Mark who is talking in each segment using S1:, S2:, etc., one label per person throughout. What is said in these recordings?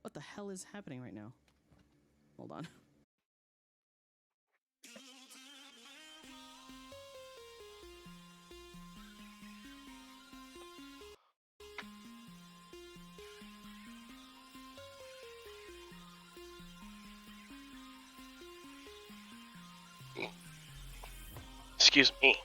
S1: What the hell is happening right now? Hold on.
S2: Excuse me.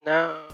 S2: No.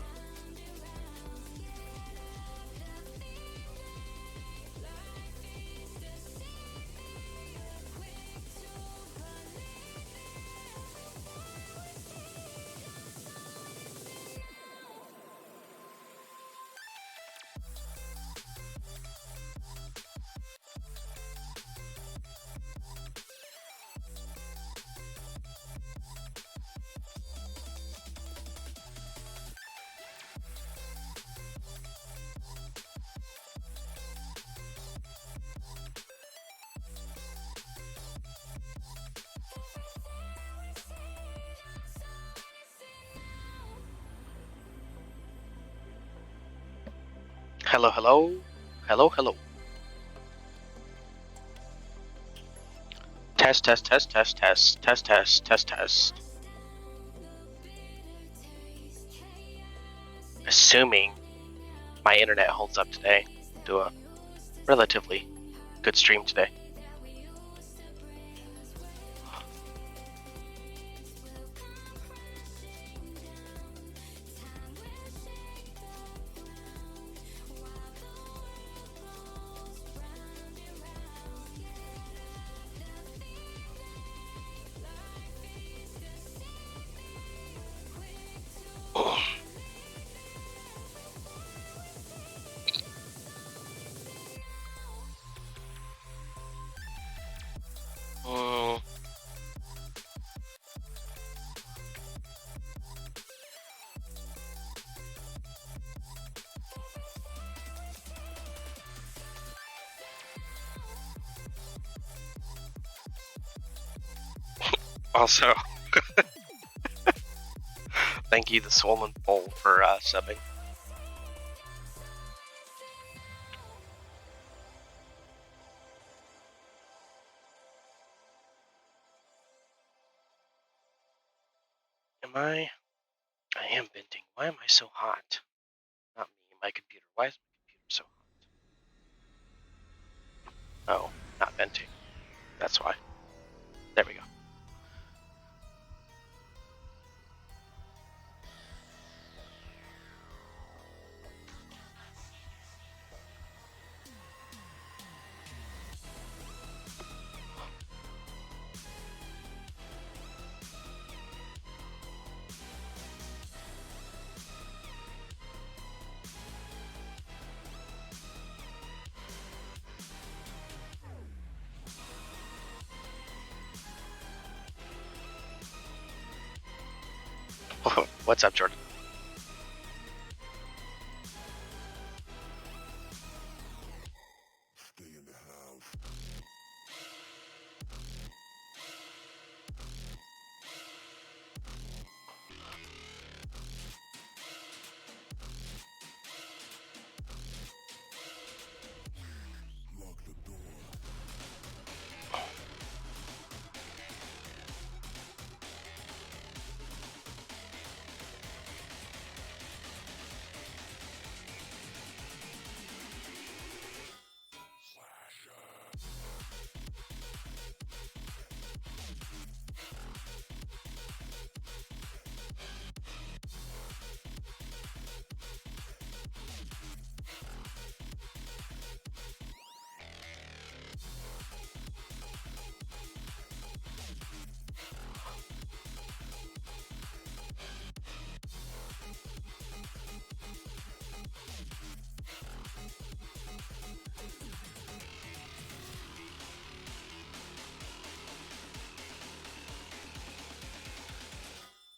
S2: Hello, hello. Hello, hello. Test, test, test, test, test, test, test, test, test. Assuming my internet holds up today, do a relatively good stream today. Also, thank you, the Swollen Bull, for subbing. I am venting. Why am I so hot? Not me, my computer. Why is my computer so hot? Oh, not venting. That's why. There we go. What's up, Jordan?
S3: Stay in the house. Lock the door.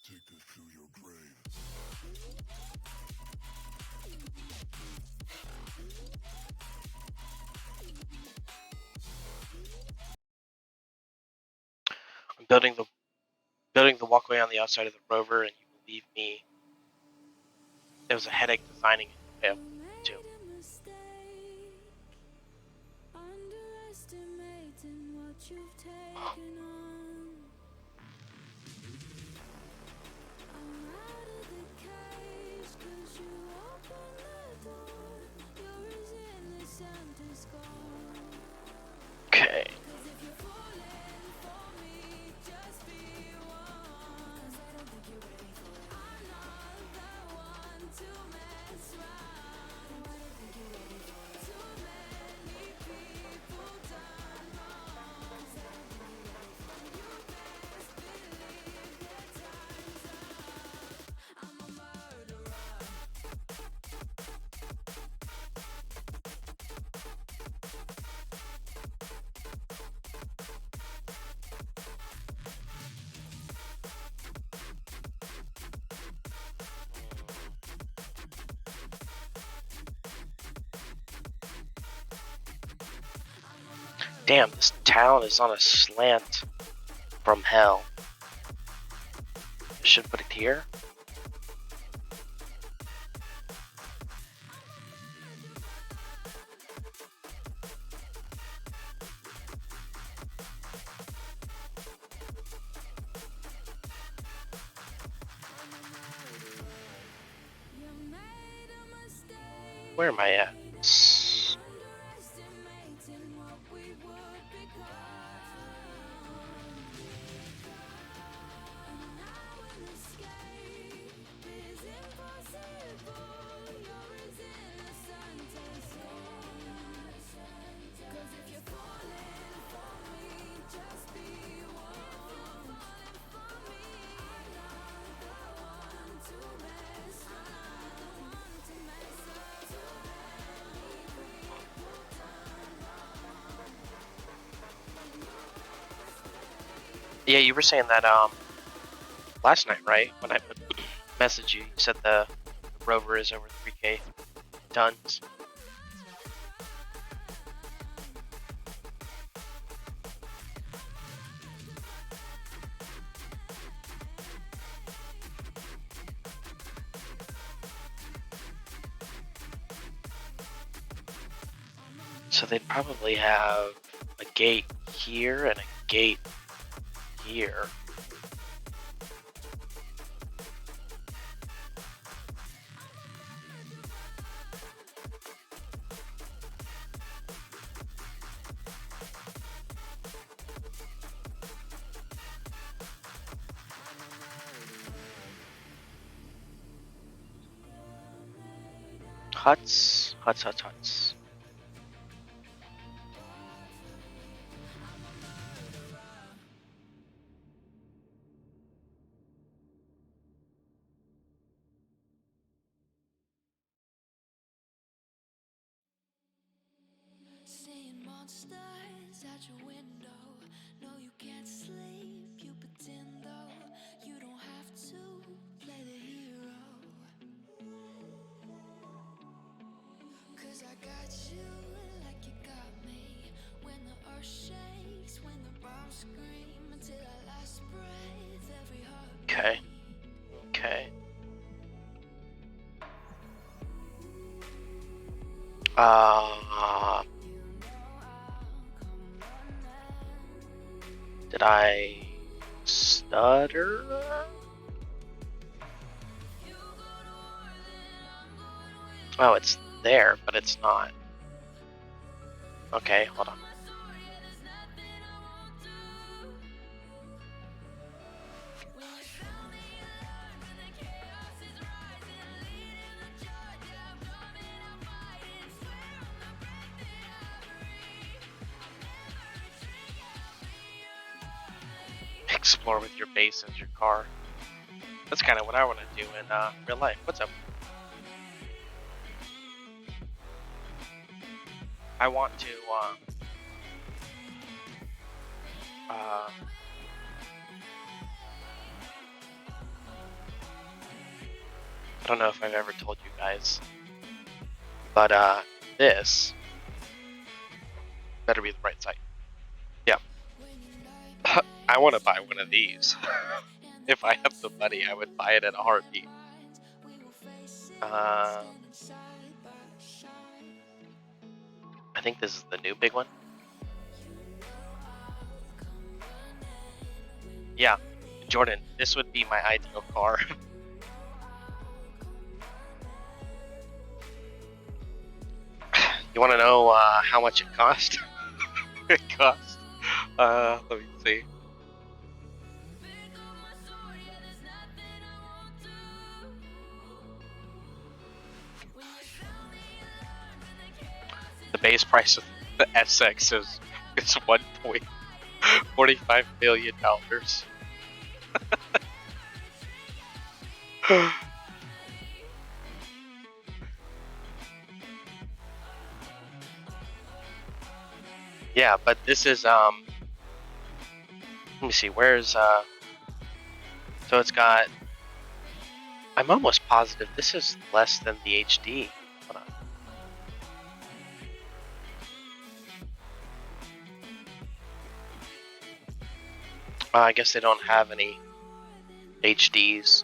S3: Take this to your grave.
S2: I'm building the walkway on the outside of the rover, and you believe me, it was a headache designing it. Yeah, too.
S4: Underestimating what you've taken on. I'm out of the cage 'cause you opened the door. You're as innocent as gone.
S2: Okay.
S4: 'Cause if you're falling for me, just be one. 'Cause I don't think you're ready for it. I'm not the one to mess around. I don't think you're ready for it. Too many people done wrong. 'Cause I don't think you're ready for it. You best believe that time's up. I'm a murderer.
S2: Damn, this town is on a slant from hell. I should put it here.
S4: You made a mistake.
S2: Where am I at?
S4: Underestimating what we would become. And now an escape is impossible. You're as innocent as gone. 'Cause if you're falling for me, just be one. Falling for me, I'm not the one to mess around. One to mess up. Too many people done wrong.
S2: Yeah, you were saying that last night, right? When I messaged you, you said the rover is over 3K tons. So they'd probably have a gate here and a gate here. Huts.
S4: Seeing monsters at your window. No, you can't sleep. You pretend though you don't have to play the hero. 'Cause I got you like you got me. When the earth shakes, when the bombs scream, until our last breath, every heart.
S2: Okay. Okay. Did I stutter? Oh, it's there, but it's not. Okay, hold on. Explore with your base as your car. That's kind of what I want to do in real life. What's up? I want to I don't know if I've ever told you guys, but this better be the right site. Yeah. I want to buy one of these. If I have the money, I would buy it in a heartbeat. I think this is the new big one. Yeah, Jordan, this would be my ideal car. You want to know how much it cost? It cost. Let me see. The base price of the SX is $1.45 million. Yeah, but this is let me see, where's so it's got, I'm almost positive this is less than the HD. Hold on. I guess they don't have any HDs.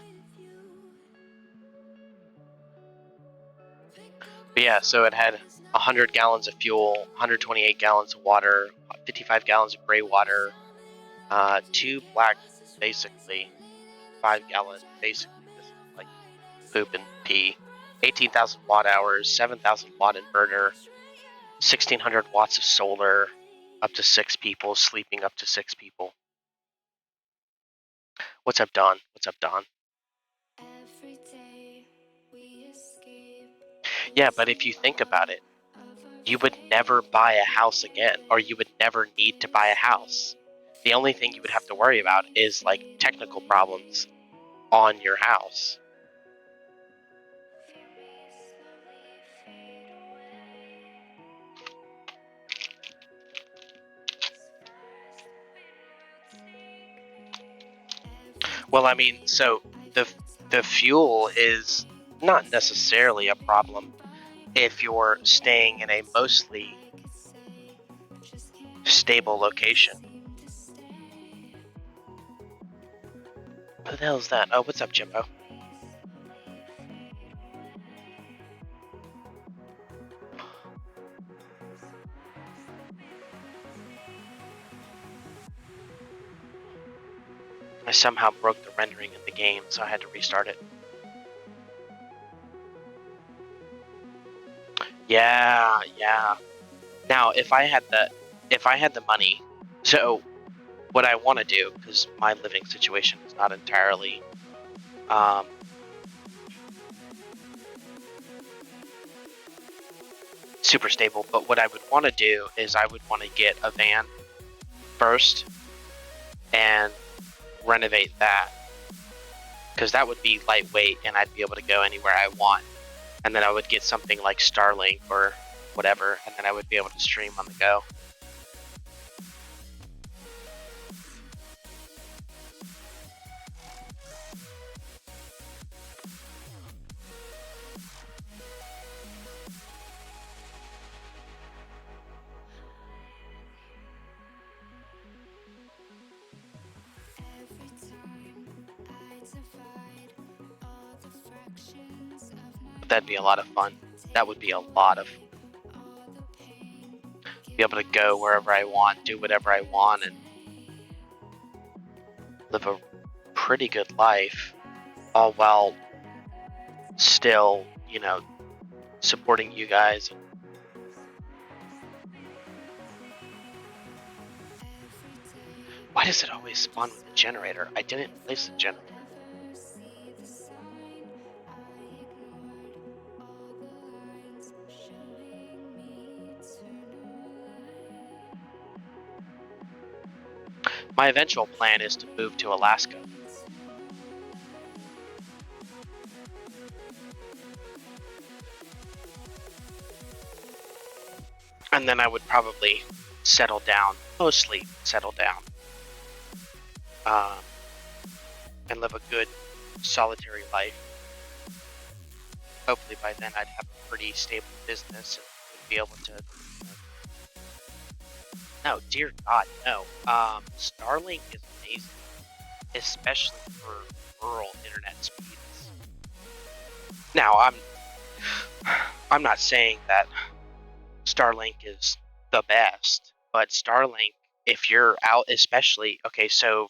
S2: But yeah, so it had 100 gallons of fuel, 128 gallons of water, 55 gallons of gray water, 2 black, basically, 5 gallon, basically, like poop and pee, 18,000 watt hours, 7,000 watt inverter, 1,600 watts of solar, up to 6 people, sleeping up to 6 people. What's up, Don? What's up, Don? Yeah, but if you think about it, you would never buy a house again, or you would never need to buy a house. The only thing you would have to worry about is like technical problems on your house. Well, I mean, so the fuel is not necessarily a problem if you're staying in a mostly stable location. Who the hell is that? Oh, what's up, Jimbo? I somehow broke the rendering in the game, so I had to restart it. Yeah. Now, if I had the money, so what I want to do, because my living situation is not entirely, super stable. But what I would want to do is I would want to get a van first and renovate that, because that would be lightweight and I'd be able to go anywhere I want. And then I would get something like Starlink or whatever, and then I would be able to stream on the go.
S4: Every time I divide all the fractions of my
S2: That'd be a lot of fun. That would be a lot of fun.
S4: all the pain.
S2: Be able to go wherever I want, do whatever I want, and live a pretty good life, all while still, you know, supporting you guys. Why does it always spawn with the generator? I didn't place the generator.
S4: See the sign I ignored, all the lines showing me eternal light.
S2: My eventual plan is to move to Alaska. And then I would probably settle down, mostly settle down, and live a good solitary life. Hopefully by then I'd have a pretty stable business and would be able to. No, dear God, no. Starlink is amazing, especially for rural internet speeds. Now, I'm not saying that Starlink is the best, but Starlink, if you're out, especially, okay, so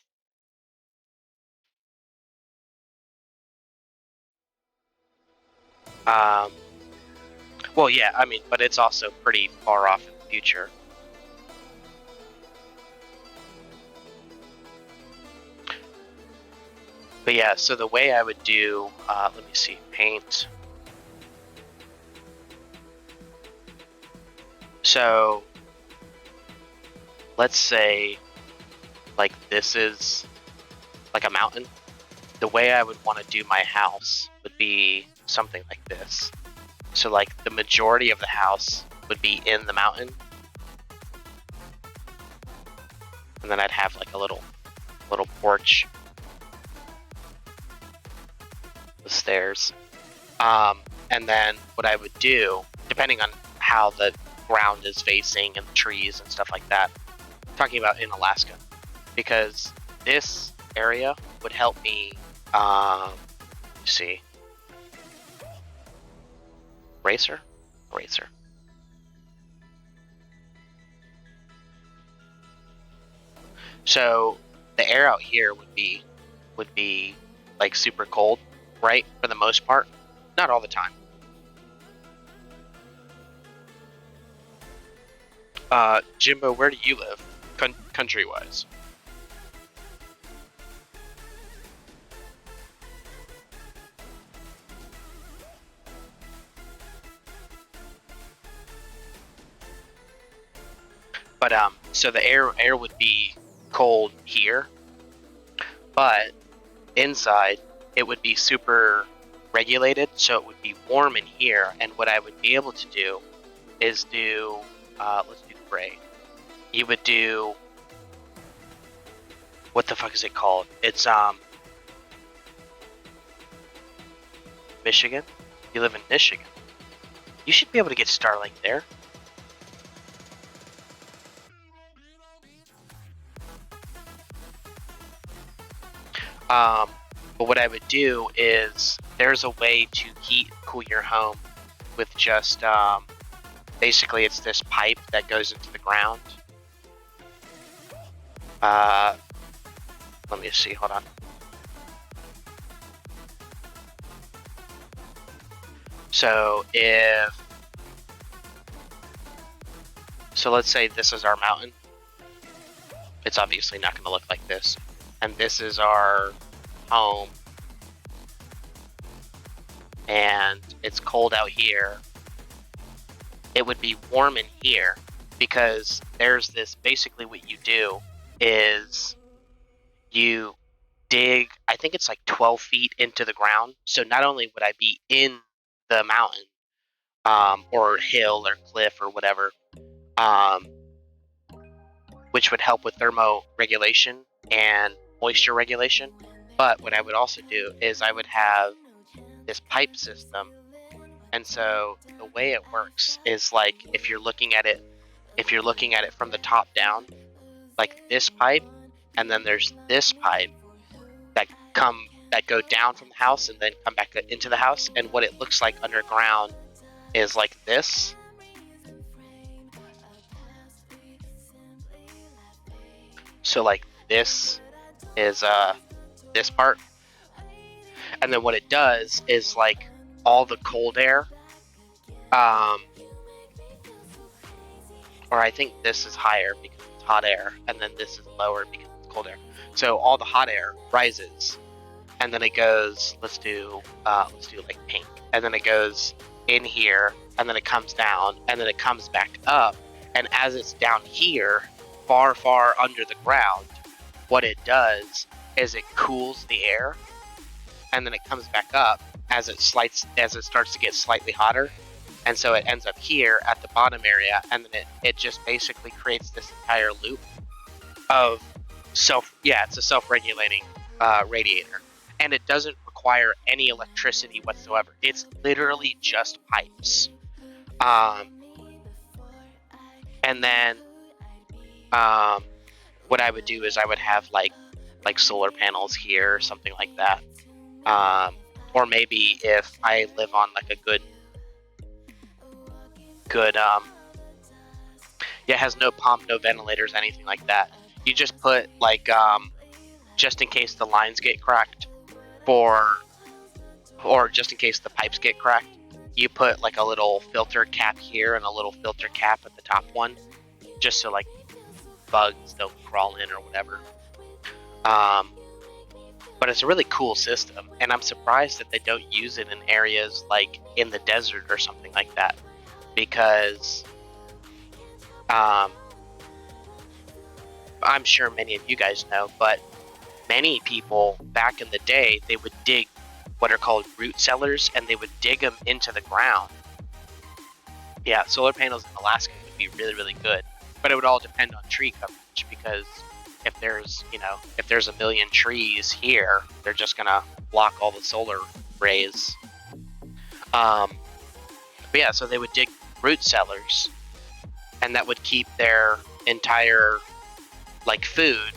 S2: well, yeah, I mean, but it's also pretty far off in the future. But yeah, so the way I would do, let me see, paint. So let's say like this is like a mountain. The way I would want to do my house would be something like this. So like the majority of the house would be in the mountain, and then I'd have like a little porch, the stairs, and then what I would do, depending on how the ground is facing and the trees and stuff like that, I'm talking about in Alaska, because this area would help me, see, racer. So the air out here would be like super cold, right? For the most part, not all the time. Jimbo, where do you live, country-wise? But so the air would be cold here, but inside it would be super regulated, so it would be warm in here. And what I would be able to do is do, let's do the gray. You would do, what the fuck is it called? It's Michigan. You live in Michigan. You should be able to get Starlink there. But what I would do is, there's a way to heat and cool your home with just, basically it's this pipe that goes into the ground. Let me see, hold on. So let's say this is our mountain. It's obviously not going to look like this. And this is our home. And it's cold out here. it would be warm in here because there's this, basically what you do is you dig, I think it's like 12 feet into the ground. So not only would I be in the mountain, or hill or cliff or whatever, which would help with thermoregulation and moisture regulation, but what I would also do is I would have this pipe system. And so the way it works is like if you're looking at it from the top down, like this pipe, and then there's this pipe that go down from the house and then come back into the house, and what it looks like underground is like this. So like this is this part, and then what it does is like all the cold air, or I think this is higher because it's hot air, and then this is lower because it's cold air. So all the hot air rises, and then it goes. Let's do like pink, and then it goes in here, and then it comes down, and then it comes back up. And as it's down here, far, far under the ground, what it does is it cools the air, and then it comes back up as it starts to get slightly hotter. And so it ends up here at the bottom area, and then it just basically creates this entire loop of it's a self-regulating radiator. And it doesn't require any electricity whatsoever. It's literally just pipes. And then what I would do is I would have like solar panels here or something like that. Or maybe if I live on like a good it has no pump, no ventilators, anything like that. You just put like just in case the lines get cracked, or just in case the pipes get cracked, you put like a little filter cap here and a little filter cap at the top one, just so like bugs don't crawl in or whatever. But it's a really cool system, and I'm surprised that they don't use it in areas like in the desert or something like that, because I'm sure many of you guys know, but many people back in the day, they would dig what are called root cellars, and they would dig them into the ground. Yeah, solar panels in Alaska would be really, really good, but it would all depend on tree coverage, because if there's a million trees here, they're just gonna block all the solar rays. But yeah, so they would dig root cellars, and that would keep their entire like food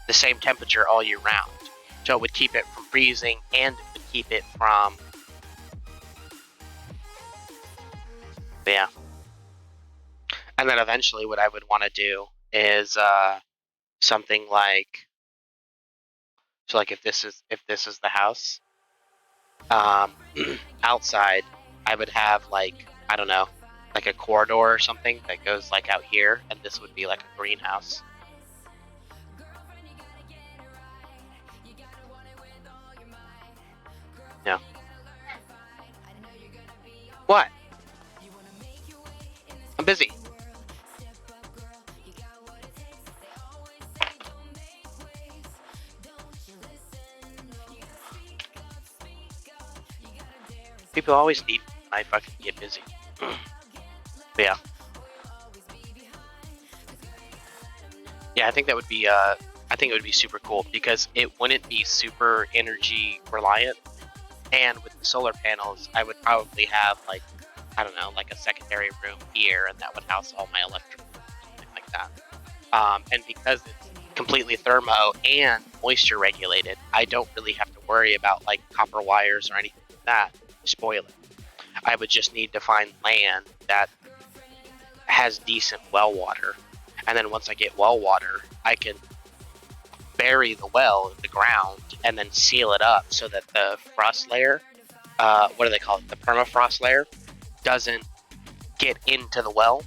S2: the same temperature all year round. So it would keep it from freezing, and it would keep it from And then eventually what I would want to do is something like, so like if this is the house, outside I would have like, I don't know, like a corridor or something that goes like out here, and this would be like a greenhouse. Yeah. What? I'm busy. People always need I fucking get busy. But yeah. Yeah, I think that would be I think it would be super cool, because it wouldn't be super energy reliant. And with the solar panels, I would probably have like, I don't know, like a secondary room here, and that would house all my electrical, something like that. And because it's completely thermo and moisture regulated, I don't really have to worry about like copper wires or anything like that spoil it. I would just need to find land that has decent well water, and then once I get well water, I can bury the well in the ground and then seal it up so that the frost layer, what do they call it, the permafrost layer, doesn't get into the well.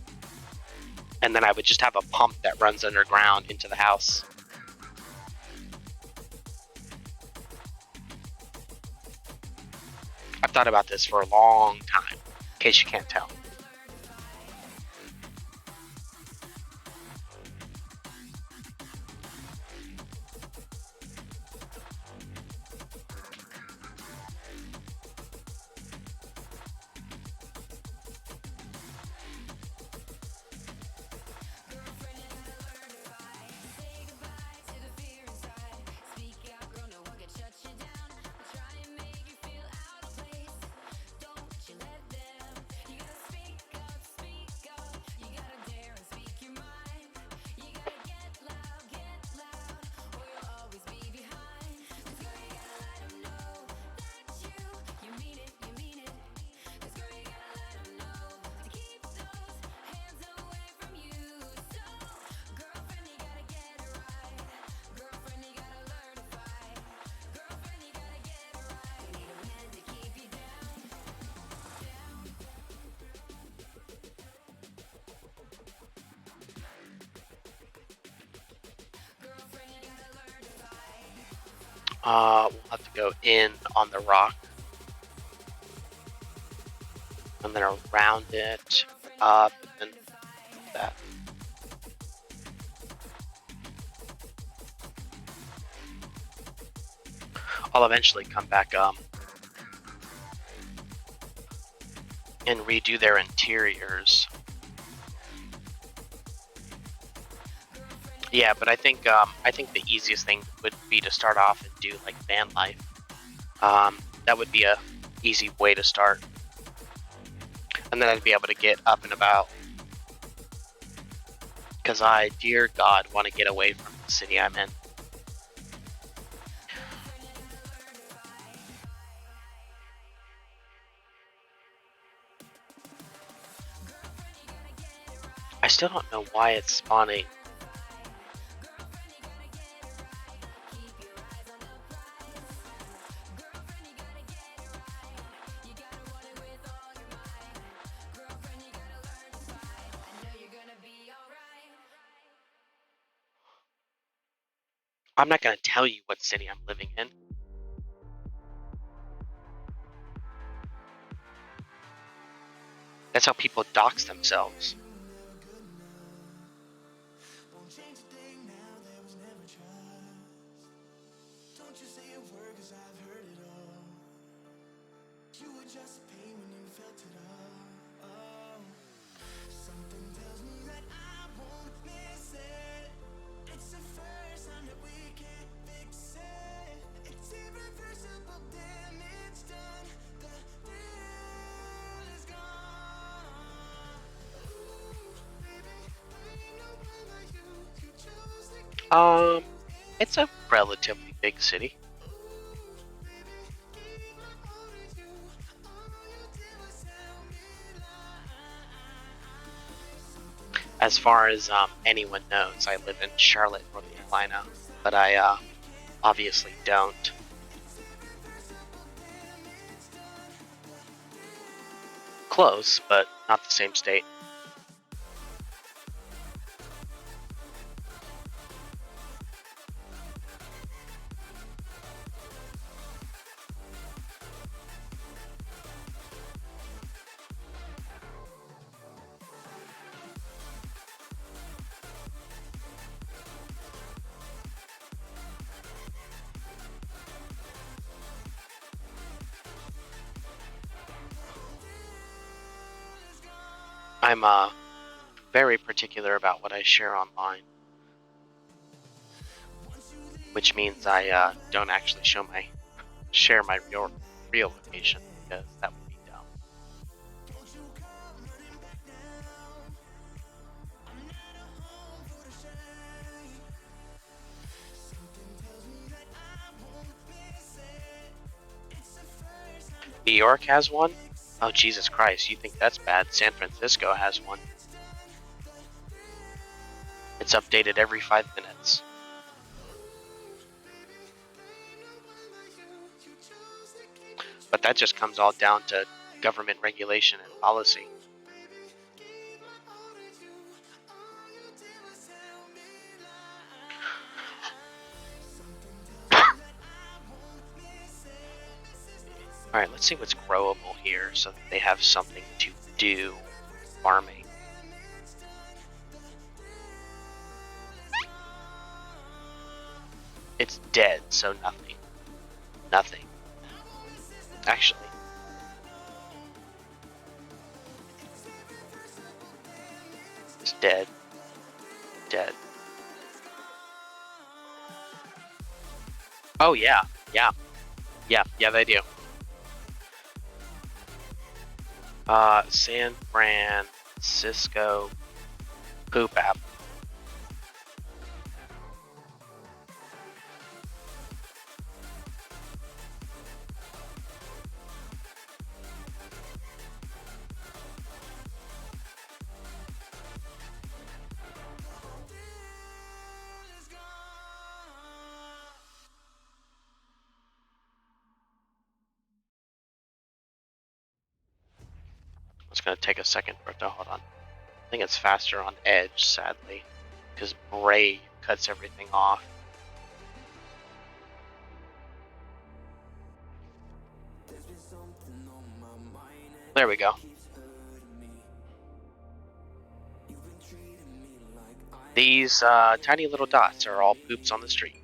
S2: And then I would just have a pump that runs underground into the house. I've thought about this for a long time, in case you can't tell. We'll have to go in on the rock. And then around it, up, and then that. I'll eventually come back and redo their interiors. Yeah, but I think the easiest thing would be to start off and do like van life. That would be a easy way to start, and then I'd be able to get up and about. Because I, dear God, want to get away from the city I'm in. I still don't know why it's spawning. I'm not going to tell you what city I'm living in. That's how people dox themselves. It's a relatively big city. As far as anyone knows, I live in Charlotte, North Carolina, but I obviously don't. Close, but not the same state. I'm very particular about what I share online, which means I don't actually share my real location, because that would be dumb. New York has one? Oh, Jesus Christ, you think that's bad? San Francisco has one. It's updated every 5 minutes. But that just comes all down to government regulation and policy. Alright, let's see what's growable here so that they have something to do farming. It's dead, so nothing. Nothing. Actually. It's dead. Dead. Oh yeah, yeah. Yeah, they do. San Francisco poop app. It's gonna take a second for it to hold on. I think it's faster on Edge, sadly, because Bray cuts everything off. There we go. These tiny little dots are all poops on the street.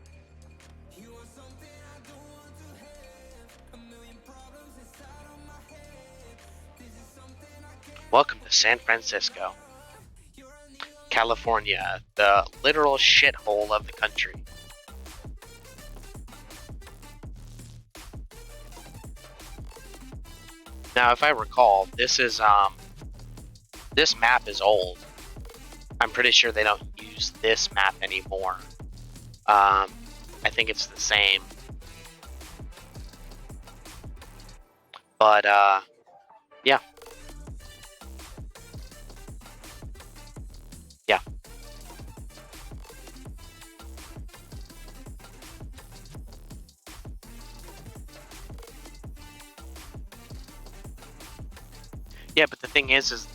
S2: Welcome to San Francisco, California, the literal shithole of the country. Now, if I recall, this map is old. I'm pretty sure they don't use this map anymore. I think it's the same. But, yeah. Yeah. Yeah, but the thing is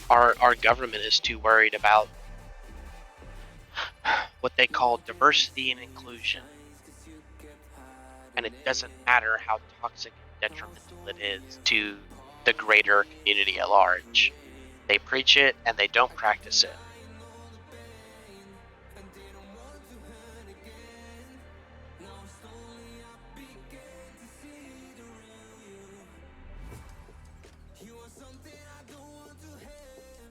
S2: our government is too worried about what they call diversity and inclusion. And it doesn't matter how toxic and detrimental it is to the greater community at large. They preach it and they don't practice it.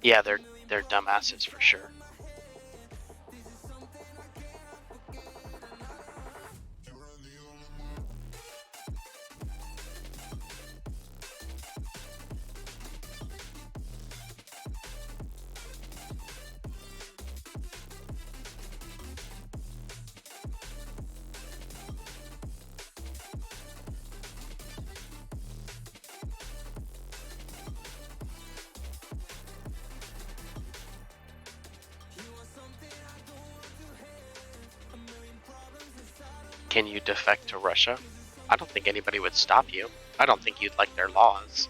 S2: Yeah, they're dumbasses for sure. Can you defect to Russia? I don't think anybody would stop you. I don't think you'd like their laws.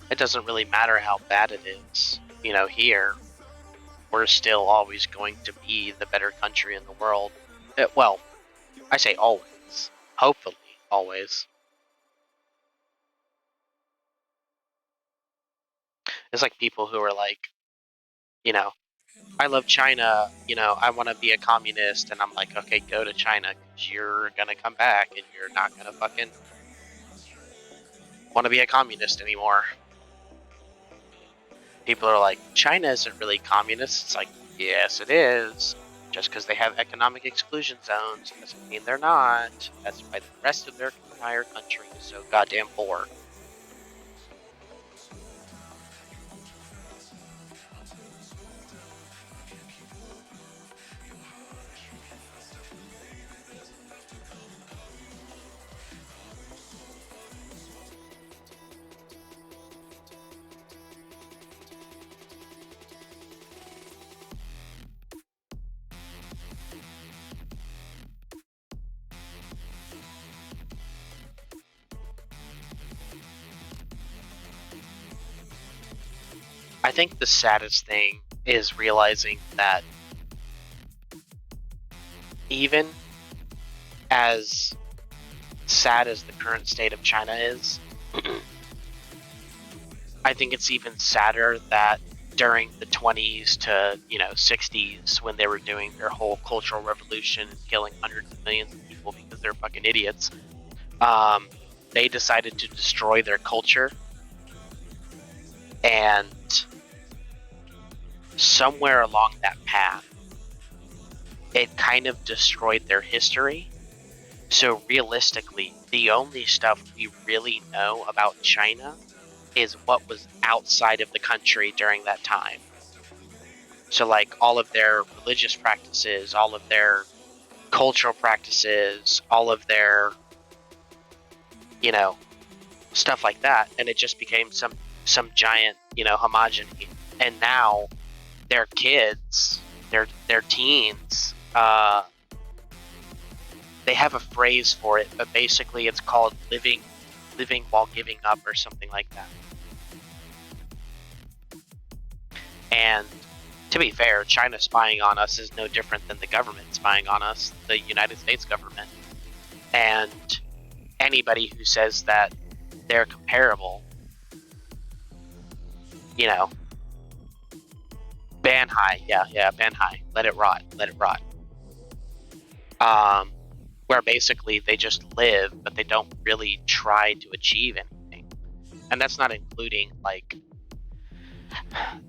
S2: It doesn't really matter how bad it is. You know, here, we're still always going to be the better country in the world. Well, I say always. Hopefully, always. It's like people who are like, you know, I love China, you know, I want to be a communist, and I'm like, okay, go to China, because you're gonna come back, and you're not gonna fucking want to be a communist anymore. People are like, China isn't really communist. It's like, yes, it is. Just because they have economic exclusion zones doesn't mean they're not. That's why the rest of their entire country is so goddamn poor. I think the saddest thing is realizing that even as sad as the current state of China is, I think it's even sadder that during the 20s to 60s, when they were doing their whole cultural revolution and killing hundreds of millions of people because they're fucking idiots, they decided to destroy their culture, and somewhere along that path, it kind of destroyed their history. So realistically, the only stuff we really know about China is what was outside of the country during that time. So like all of their religious practices, all of their cultural practices, all of their, stuff like that. And it just became some giant, homogeny. And now their kids, their teens, they have a phrase for it, but basically it's called living while giving up or something like that. And to be fair, China spying on us is no different than the government spying on us, the United States government. And anybody who says that they're comparable, you know, ban high, ban high, let it rot. Where basically they just live, but they don't really try to achieve anything. And that's not including, like,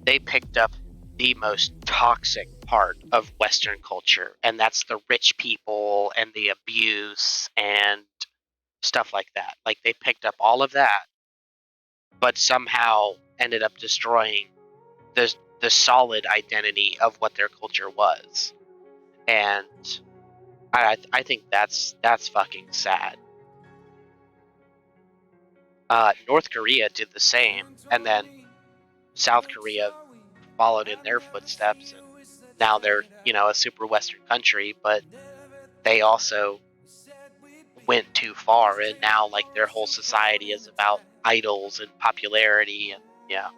S2: they picked up the most toxic part of Western culture, and that's the rich people and the abuse and stuff like that. Like, they picked up all of that, but somehow ended up destroying the solid identity of what their culture was. And I think that's fucking sad. North Korea did the same, and then South Korea followed in their footsteps, and now they're, you know, a super Western country, but they also went too far, and now, like, their whole society is about idols and popularity, and yeah.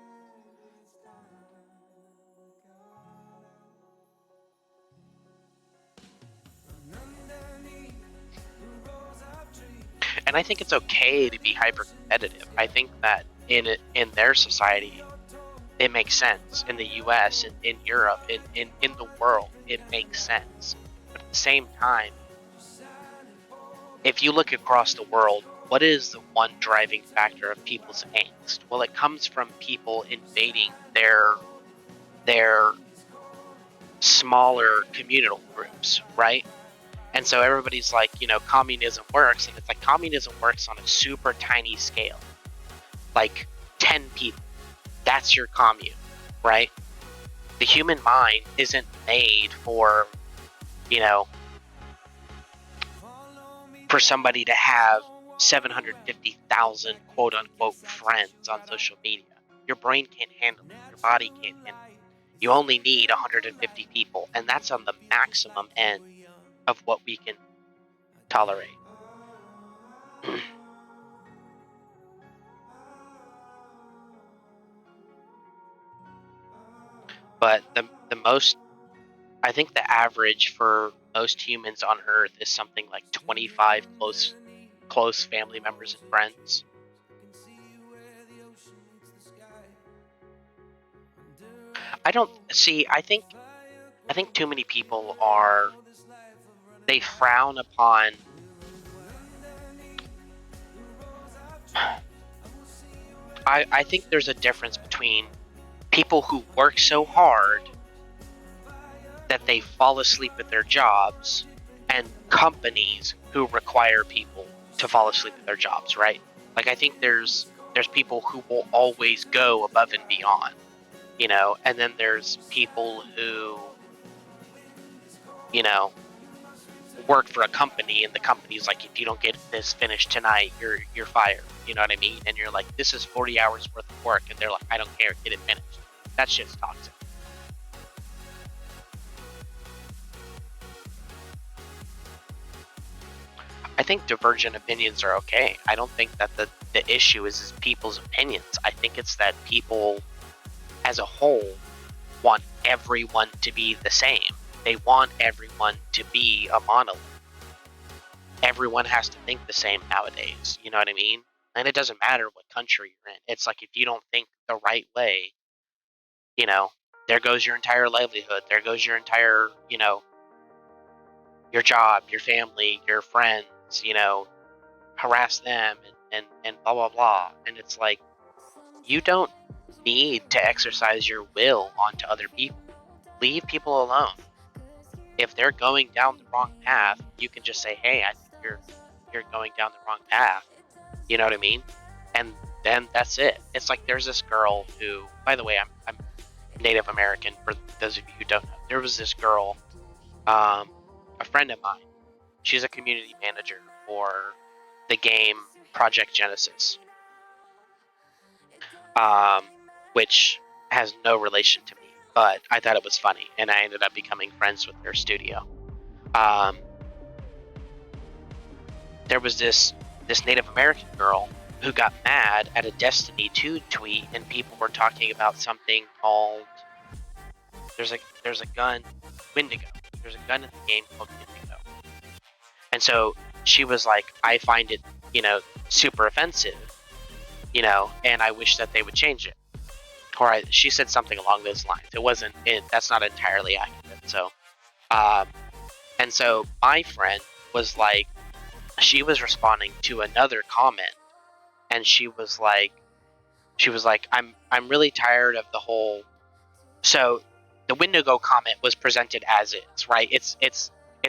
S2: And I think it's okay to be hyper competitive. I think that in their society, it makes sense. In the US, in Europe, in the world, it makes sense. But at the same time, if you look across the world, what is the one driving factor of people's angst? Well, it comes from people invading their smaller communal groups, right? And so everybody's like, you know, communism works, and it's like communism works on a super tiny scale. Like 10 people. That's your commune, right? The human mind isn't made for, you know, for somebody to have 750,000 quote unquote friends on social media. Your brain can't handle it. Your body can't handle it. You only need 150 people, and that's on the maximum end of what we can tolerate. But the most, I think the average for most humans on Earth is something like 25 close family members and friends. I think too many people they frown upon I think there's a difference between people who work so hard that they fall asleep at their jobs and companies who require people to fall asleep at their jobs, right? Like, I think there's people who will always go above and beyond, you know, and then there's people who, you know, work for a company, and the company's like, if you don't get this finished tonight, you're fired. You know what I mean? And you're like, this is 40 hours worth of work, and they're like, I don't care, get it finished. That shit's toxic. I think divergent opinions are okay. I don't think that the issue is people's opinions. I think it's that people as a whole want everyone to be the same. They want everyone to be a monolith. Everyone has to think the same nowadays. You know what I mean? And it doesn't matter what country you're in. It's like, if you don't think the right way, you know, there goes your entire livelihood. There goes your entire, you know, your job, your family, your friends, you know, harass them and blah, blah, blah. And it's like, you don't need to exercise your will onto other people. Leave people alone. If they're going down the wrong path, you can just say, hey, I think you're going down the wrong path. You know what I mean? And then that's it. It's like, there's this girl who, by the way, I'm Native American, for those of you who don't know. There was this girl, a friend of mine. She's a community manager for the game Project Genesis, which has no relation to me, but I thought it was funny, and I ended up becoming friends with their studio. There was this Native American girl who got mad at a Destiny 2 tweet, and people were talking about something called there's a gun, Wendigo. There's a gun in the game called Wendigo. And so she was like, I find it super offensive, and I wish that they would change it. Or she said something along those lines. That's not entirely accurate. So, and so my friend was like, she was responding to another comment, and she was like, I'm really tired of the whole. So the Wendigo comment was presented as is, right? It's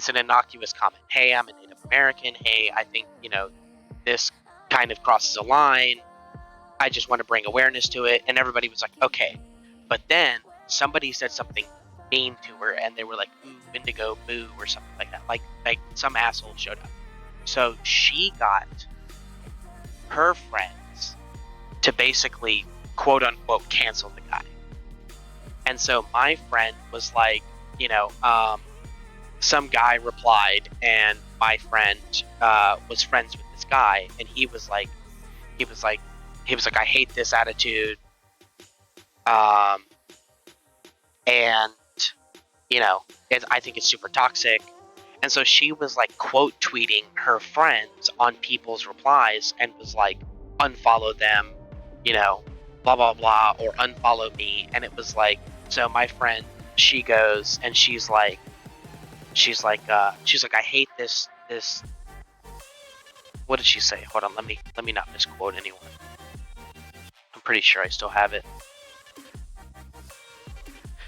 S2: an innocuous comment. Hey, I'm a Native American. Hey, I think this kind of crosses a line. I just want to bring awareness to it, and everybody was like, okay. But then somebody said something mean to her, and they were like, "Ooh, Wendigo, boo," or something like that. Like some asshole showed up. So she got her friends to basically quote unquote cancel the guy. And so my friend was like, some guy replied, and my friend was friends with this guy, and he was like, I hate this attitude, and I think it's super toxic. And so she was like quote tweeting her friends on people's replies and was like, unfollow them, blah blah blah, or unfollow me. And it was like, so my friend, she goes and she's like, I hate this. What did she say? Hold on, let me not misquote anyone. I'm pretty sure I still have it.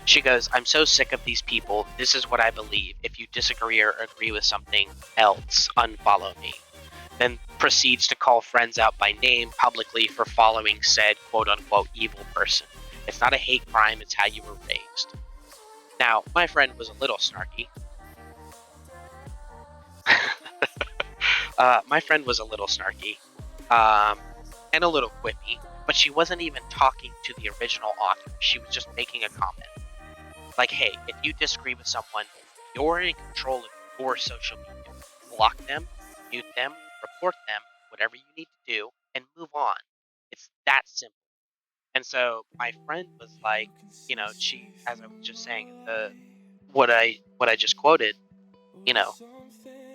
S2: She goes, I'm so sick of these people. This is what I believe. If you disagree or agree with something else, unfollow me. Then proceeds to call friends out by name publicly for following said quote-unquote evil person. It's not a hate crime, it's how you were raised. Now, my friend was a little snarky. And a little quippy, but she wasn't even talking to the original author. She was just making a comment. Like, hey, if you disagree with someone, you're in control of your social media. Block them, mute them, report them, whatever you need to do, and move on. It's that simple. And so my friend was like, she, as I was just saying, what I just quoted,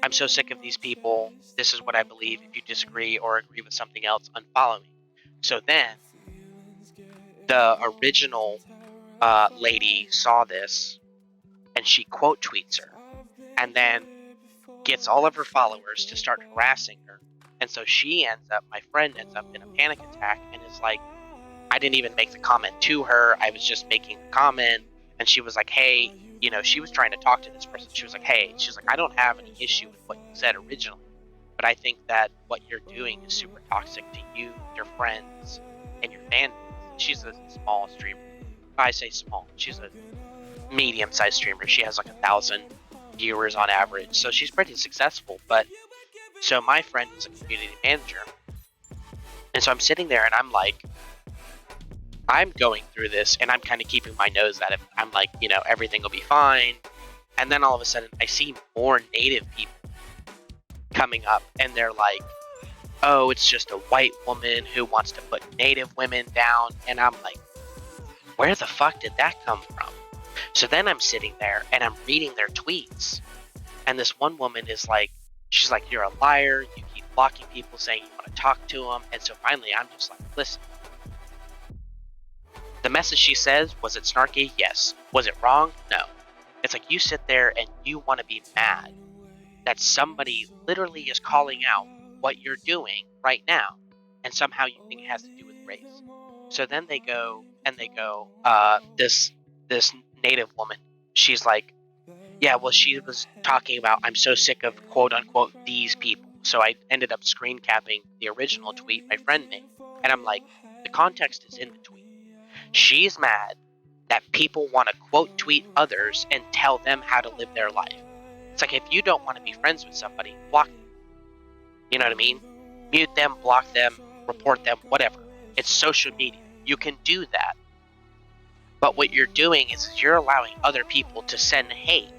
S2: I'm so sick of these people. This is what I believe. If you disagree or agree with something else, unfollow me. So then the original lady saw this, and she quote tweets her, and then gets all of her followers to start harassing her. And so my friend ends up in a panic attack and is like, I didn't even make the comment to her. I was just making the comment. And she was like, hey, she was trying to talk to this person. She was like, hey, she's like, I don't have any issue with what you said originally, but I think that what you're doing is super toxic to you, your friends, and your fan base. She's a small streamer. I say small. She's a medium-sized streamer. She has like 1,000 viewers on average, so she's pretty successful. But so my friend is a community manager, and so I'm sitting there and I'm like, I'm going through this and I'm kind of keeping my nose at it. I'm like, everything will be fine. And then all of a sudden I see more native people coming up, and they're like, oh, it's just a white woman who wants to put native women down. And I'm like, where the fuck did that come from? So then I'm sitting there and I'm reading their tweets, and this one woman is like, she's like, you're a liar, you keep blocking people, saying you want to talk to them. And so finally I'm just like, listen, the message she says, was it snarky? Yes. Was it wrong? No. It's like, you sit there and you want to be mad that somebody literally is calling out what you're doing right now, and somehow you think it has to do with race. So then they go, this native woman, she's like, yeah, well, she was talking about, I'm so sick of quote unquote these people. So I ended up screen capping the original tweet my friend made, and I'm like, the context is in the tweet. She's mad that people want to quote tweet others and tell them how to live their life. It's like, if you don't want to be friends with somebody, block them. You know what I mean? Mute them, block them, report them, whatever. It's social media. You can do that. But what you're doing is you're allowing other people to send hate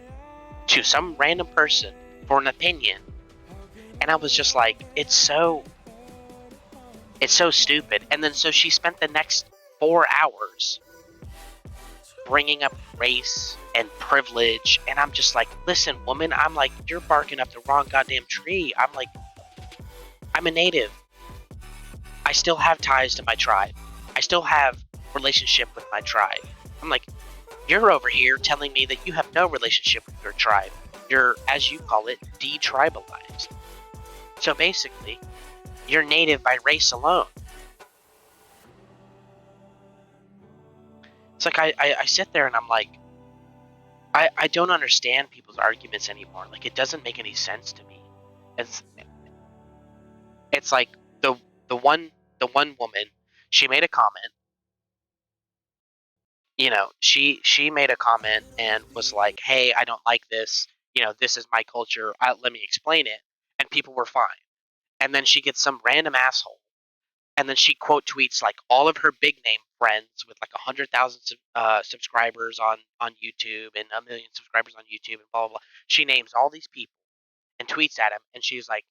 S2: to some random person for an opinion. And I was just like, it's so stupid. And then so she spent the next 4 hours bringing up race and privilege, and I'm just like, listen, woman, I'm like, you're barking up the wrong goddamn tree. I'm like, I'm a native. I still have ties to my tribe. I still have relationship with my tribe. I'm like, you're over here telling me that you have no relationship with your tribe. You're, as you call it, detribalized. So basically, you're native by race alone. It's like I sit there and I'm like, I don't understand people's arguments anymore. Like, it doesn't make any sense to me. It's like the one woman, she made a comment. You know, she made a comment and was like, "Hey, I don't like this. You know, this is my culture. Let me explain it." And people were fine. And then she gets some random asshole, and then she quote tweets like all of her big name friends with like 100,000 subscribers on YouTube and 1 million subscribers on YouTube and blah blah blah. She names all these people and tweets at him, and she's like,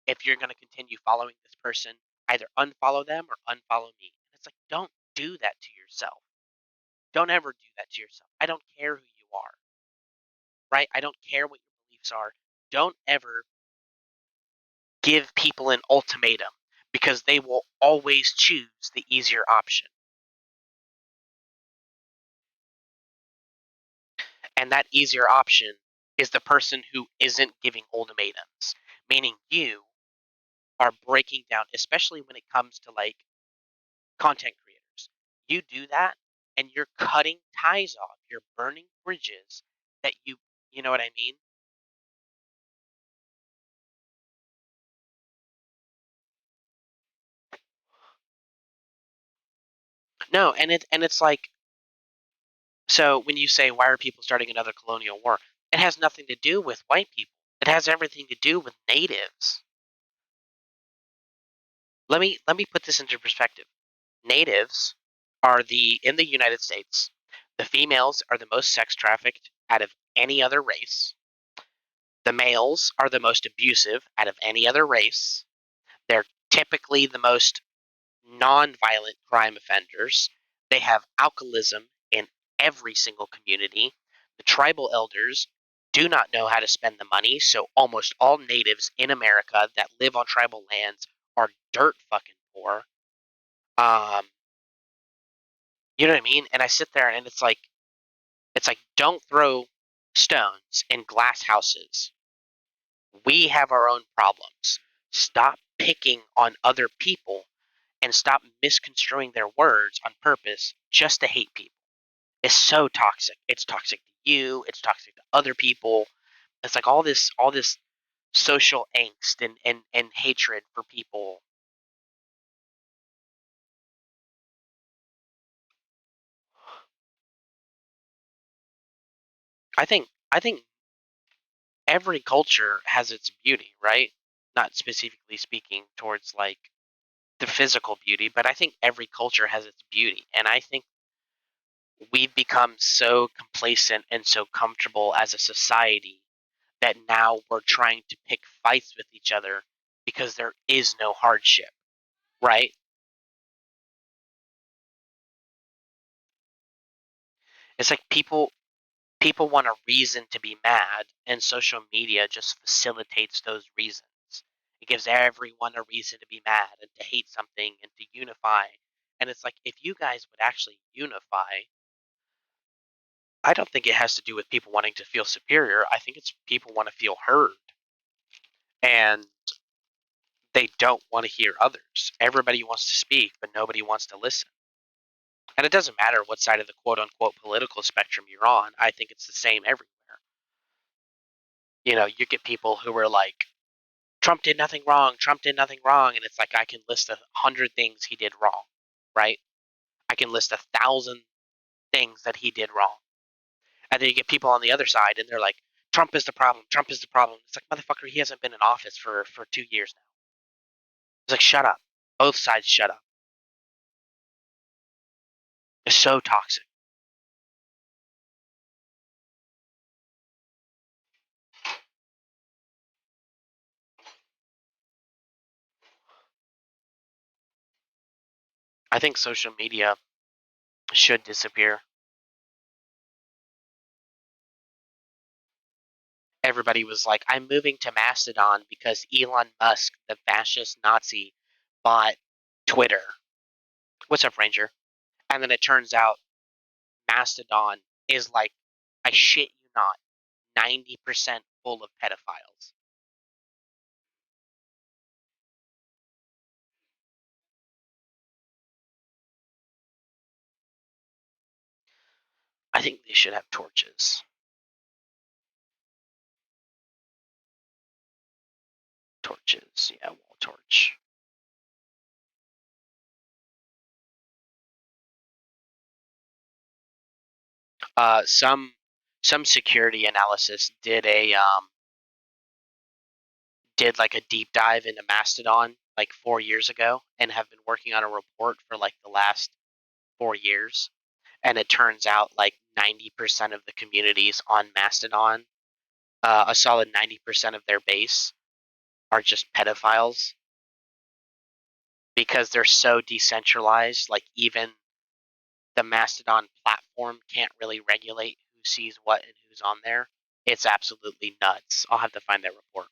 S2: "If you're gonna continue following this person, either unfollow them or unfollow me." And it's like, don't do that to yourself. Don't ever do that to yourself. I don't care who you are, right? I don't care what your beliefs are. Don't ever give people an ultimatum because they will always choose the easier option. And that easier option is the person who isn't giving ultimatums, meaning you are breaking down, especially when it comes to like content creators. You do that and you're cutting ties off, you're burning bridges that you know what I mean? No, and it's like, so when you say why are people starting another colonial war, it has nothing to do with white people. It has everything to do with natives. Let me put this into perspective. Natives are in the United States, the females are the most sex trafficked out of any other race. The males are the most abusive out of any other race. They're typically the most non-violent crime offenders. They have alcoholism in every single community. The tribal elders do not know how to spend the money, so almost all natives in America that live on tribal lands are dirt fucking poor. Um, you know what I mean? And I sit there and it's like don't throw stones in glass houses. We have our own problems. Stop picking on other people and stop misconstruing their words on purpose just to hate people. It's so toxic. It's toxic to you, it's toxic to other people. It's like all this social angst and hatred for people. I think every culture has its beauty, right? Not specifically speaking towards like the physical beauty, but I think every culture has its beauty. And I think we've become so complacent and so comfortable as a society that now we're trying to pick fights with each other because there is no hardship, right? It's like people want a reason to be mad, and social media just facilitates those reasons. It gives everyone a reason to be mad and to hate something and to unify. And it's like, if you guys would actually unify, I don't think it has to do with people wanting to feel superior. I think it's people want to feel heard. And they don't want to hear others. Everybody wants to speak, but nobody wants to listen. And it doesn't matter what side of the quote unquote political spectrum you're on. I think it's the same everywhere. You know, you get people who are like, Trump did nothing wrong, Trump did nothing wrong. And it's like, I can list 100 things he did wrong, right? I can list 1,000 things that he did wrong. And then you get people on the other side and they're like, Trump is the problem, Trump is the problem. It's like, motherfucker, he hasn't been in office for 2 years now. It's like, shut up. Both sides shut up. It's so toxic. I think social media should disappear. everybody was like, I'm moving to Mastodon because Elon Musk, the fascist Nazi, bought Twitter. What's up, Ranger? And then it turns out Mastodon is like, I shit you not, 90% full of pedophiles. I think they should have torches. Torches, yeah, wall torch. Some security analysis did like a deep dive into Mastodon like 4 years ago, and have been working on a report for like the last 4 years. And it turns out like 90% of the communities on Mastodon, a solid 90% of their base, are just pedophiles because they're so decentralized. Like even the Mastodon platform can't really regulate who sees what and who's on there. It's absolutely nuts. I'll have to find that report.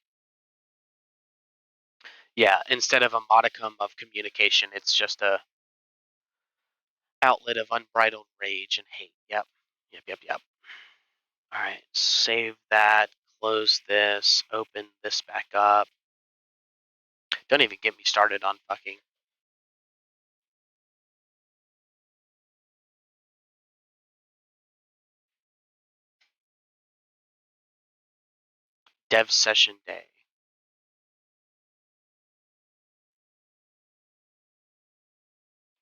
S2: Yeah, instead of a modicum of communication, it's just a outlet of unbridled rage and hate. Yep. All right, save that, close this, open this back up. Don't even get me started on fucking dev session day.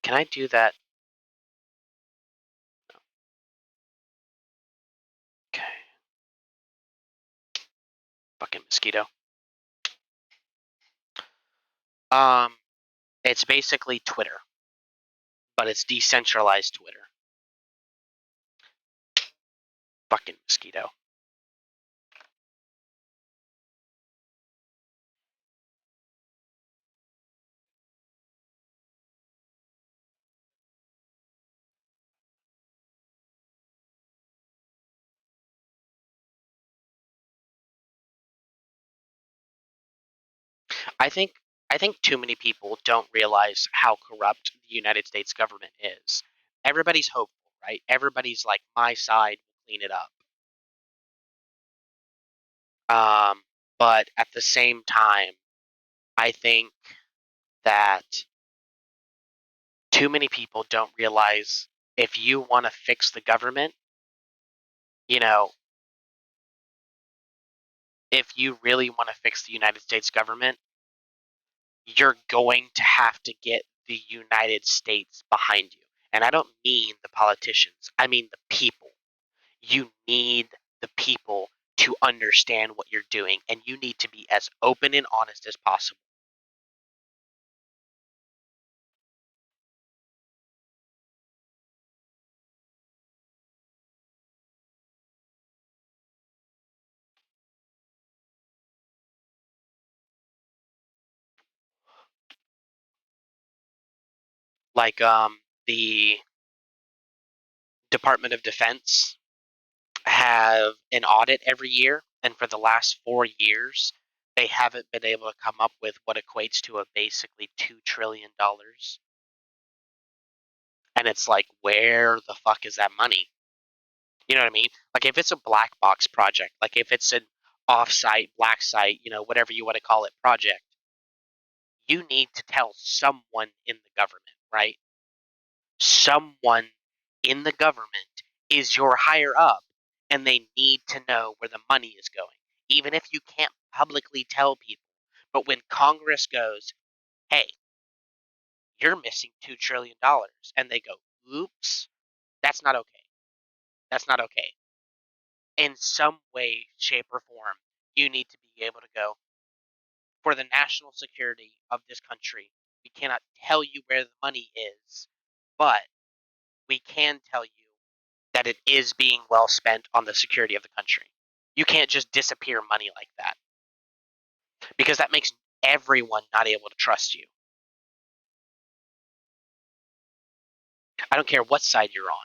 S2: Can I do that? No. Okay. Fucking mosquito. It's basically Twitter, but it's decentralized Twitter. Fucking mosquito. I think too many people don't realize how corrupt the United States government is. Everybody's hopeful, right? Everybody's like, my side will clean it up. But at the same time, I think that too many people don't realize if you want to fix the government, you know, if you really want to fix the United States government, you're going to have to get the United States behind you. And I don't mean the politicians, I mean the people. You need the people to understand what you're doing, and you need to be as open and honest as possible. Like the Department of Defense have an audit every year, and for the last 4 years, they haven't been able to come up with what equates to a basically $2 trillion. And it's like, where the fuck is that money? You know what I mean? Like if it's a black box project, like if it's an off-site, black site, whatever you want to call it, project, you need to tell someone in the government, right? Someone in the government is your higher up, and they need to know where the money is going, even if you can't publicly tell people. But when Congress goes, hey, you're missing $2 trillion, and they go, oops, that's not okay. That's not okay. In some way, shape, or form, you need to be able to go, for the national security of this country, we cannot tell you where the money is, but we can tell you that it is being well spent on the security of the country. You can't just disappear money like that, because that makes everyone not able to trust you. I don't care what side you're on.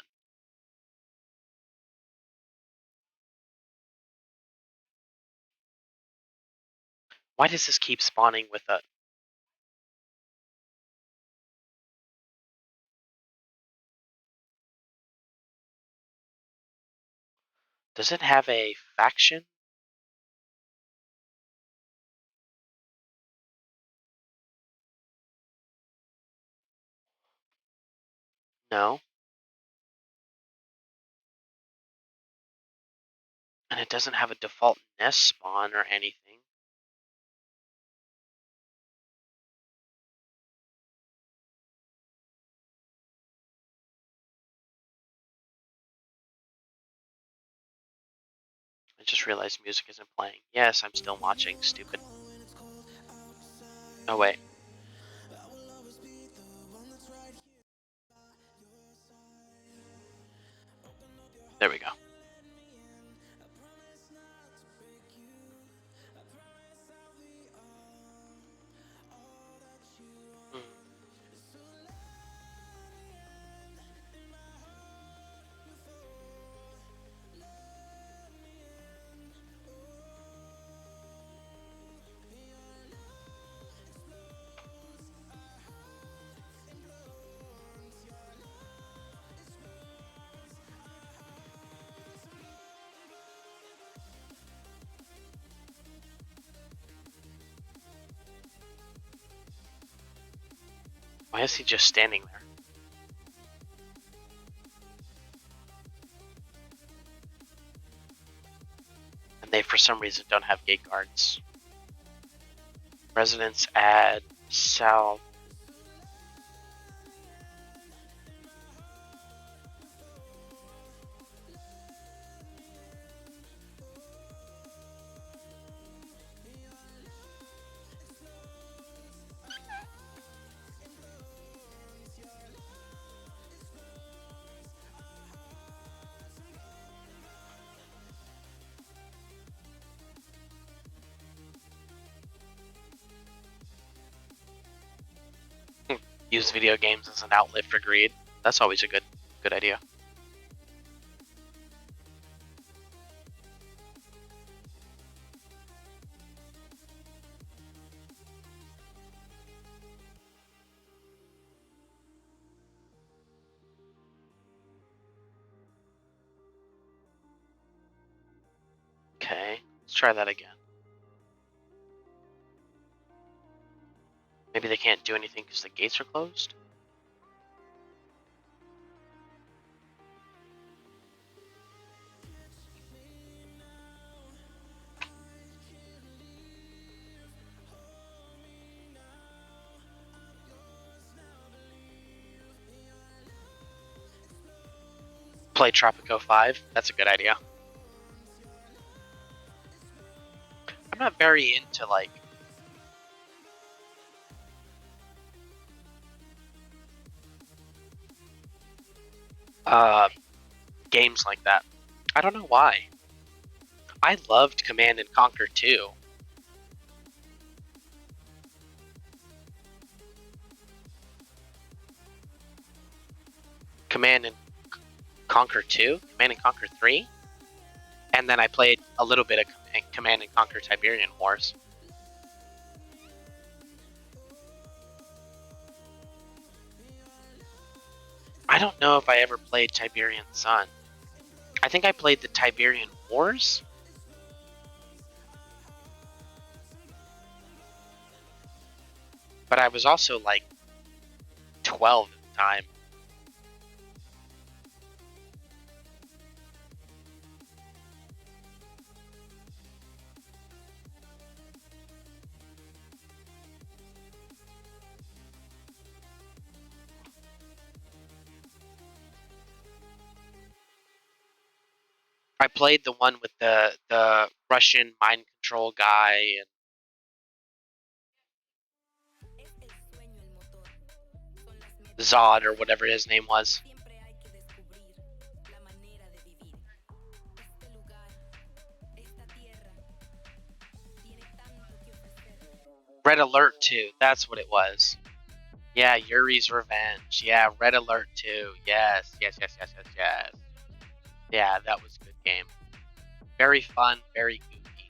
S2: Why does this keep spawning with a... Does it have a faction? No. And it doesn't have a default nest spawn or anything. I just realized music isn't playing. Yes, I'm still watching. Stupid. Oh, wait. There we go. Hmm. Why is he just standing there? And they, for some reason, don't have gate guards. Residents add south. Use video games as an outlet for greed. That's always a good idea. Okay, let's try that again. Maybe they can't do anything because the gates are closed? Play Tropico 5. That's a good idea. I'm not very into, like... games like that. I don't know why. I loved Command and Conquer 2. Command and Conquer 2? Command and Conquer 3? And then I played a little bit of Command and Conquer Tiberian Wars. I don't know if I ever played Tiberian Sun. I think I played the Tiberian Wars. But I was also like 12 at the time. I played the one with the Russian mind control guy and Zod or whatever his name was. Red Alert 2, that's what it was. Yeah, Yuri's Revenge. Yeah, Red Alert 2. Yes. Yeah, that was a good game. Very fun, very goofy.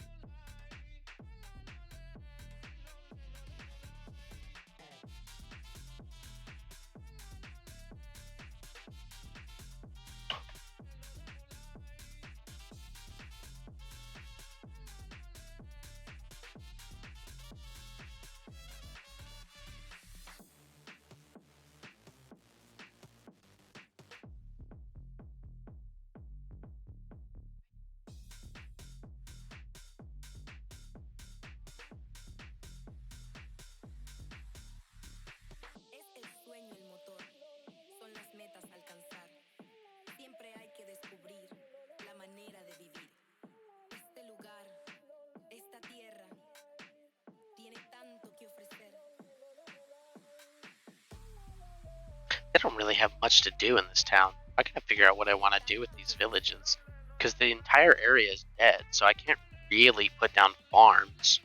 S2: I don't really have much to do in this town. I gotta figure out what I want to do with these villages. Because the entire area is dead, so I can't really put down farms.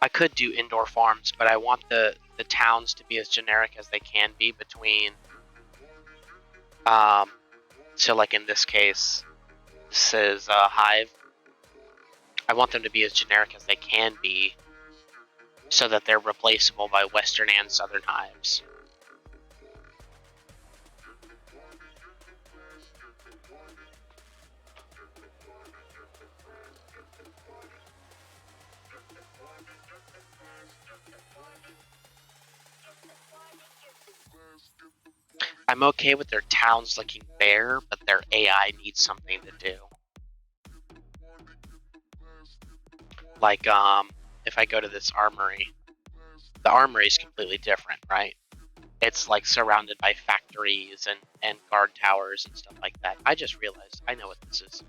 S2: I could do indoor farms, but I want the towns to be as generic as they can be between. So like in this case, this is a hive. I want them to be as generic as they can be, so that they're replaceable by Western and Southern hives. I'm okay with their towns looking bare, but their AI needs something to do. Like, if I go to this armory, the armory is completely different, right? It's like surrounded by factories and guard towers and stuff like that. I just realized, I know what this is.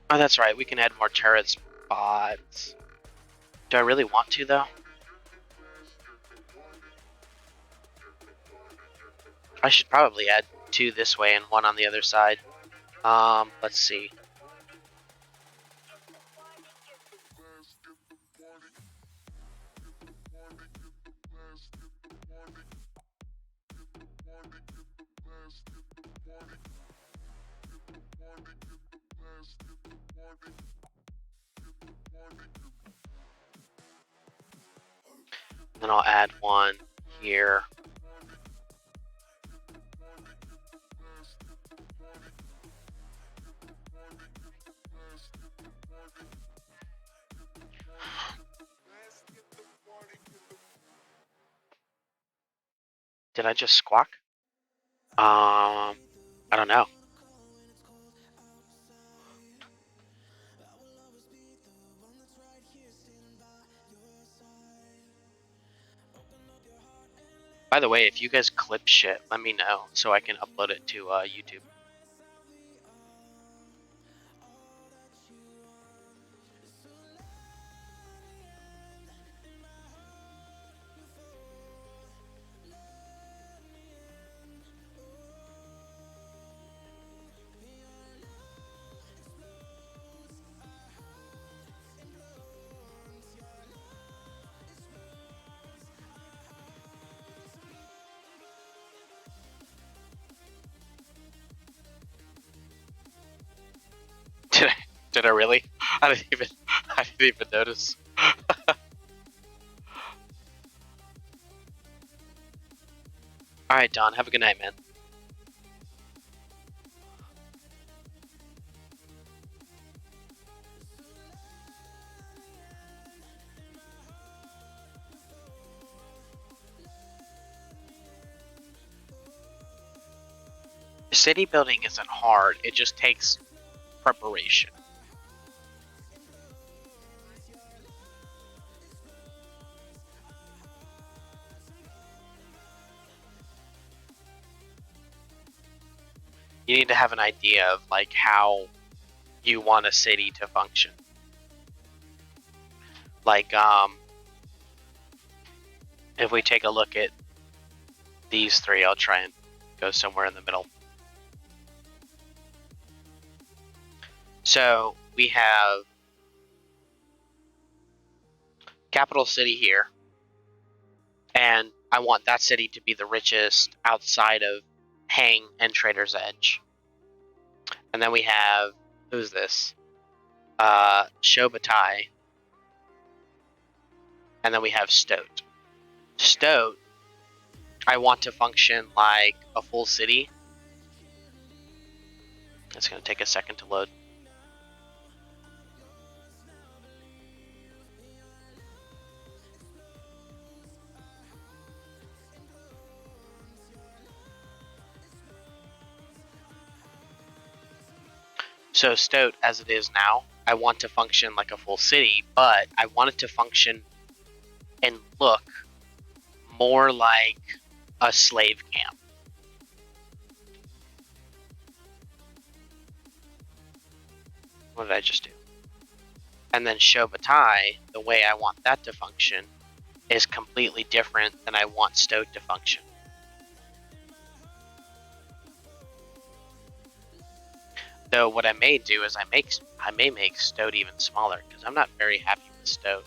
S2: Oh, that's right. We can add more turret spots. Do I really want to, though? I should probably add 2 this way and 1 on the other side. Let's see. Then I'll add 1 here. Did I just squawk? I don't know. By the way, if you guys clip shit, let me know so I can upload it to YouTube. Did I really? I didn't even notice. Alright, Don, have a good night, man. City building isn't hard, it just takes preparation. you need to have an idea of like how you want a city to function. Like if we take a look at these three, I'll try and go somewhere in the middle. So we have capital city here, and I want that city to be the richest outside of Hang and Trader's Edge. And then we have, who's this? Shobatai. And then we have Stoat. Stoat, I want to function like a full city. It's going to take a second to load. So Stoat, as it is now, I want to function like a full city, but I want it to function and look more like a slave camp. What did I just do? And then Shobatai, the way I want that to function, is completely different than I want Stoat to function. So what I may do is I may make Stoat even smaller, because I'm not very happy with Stoat.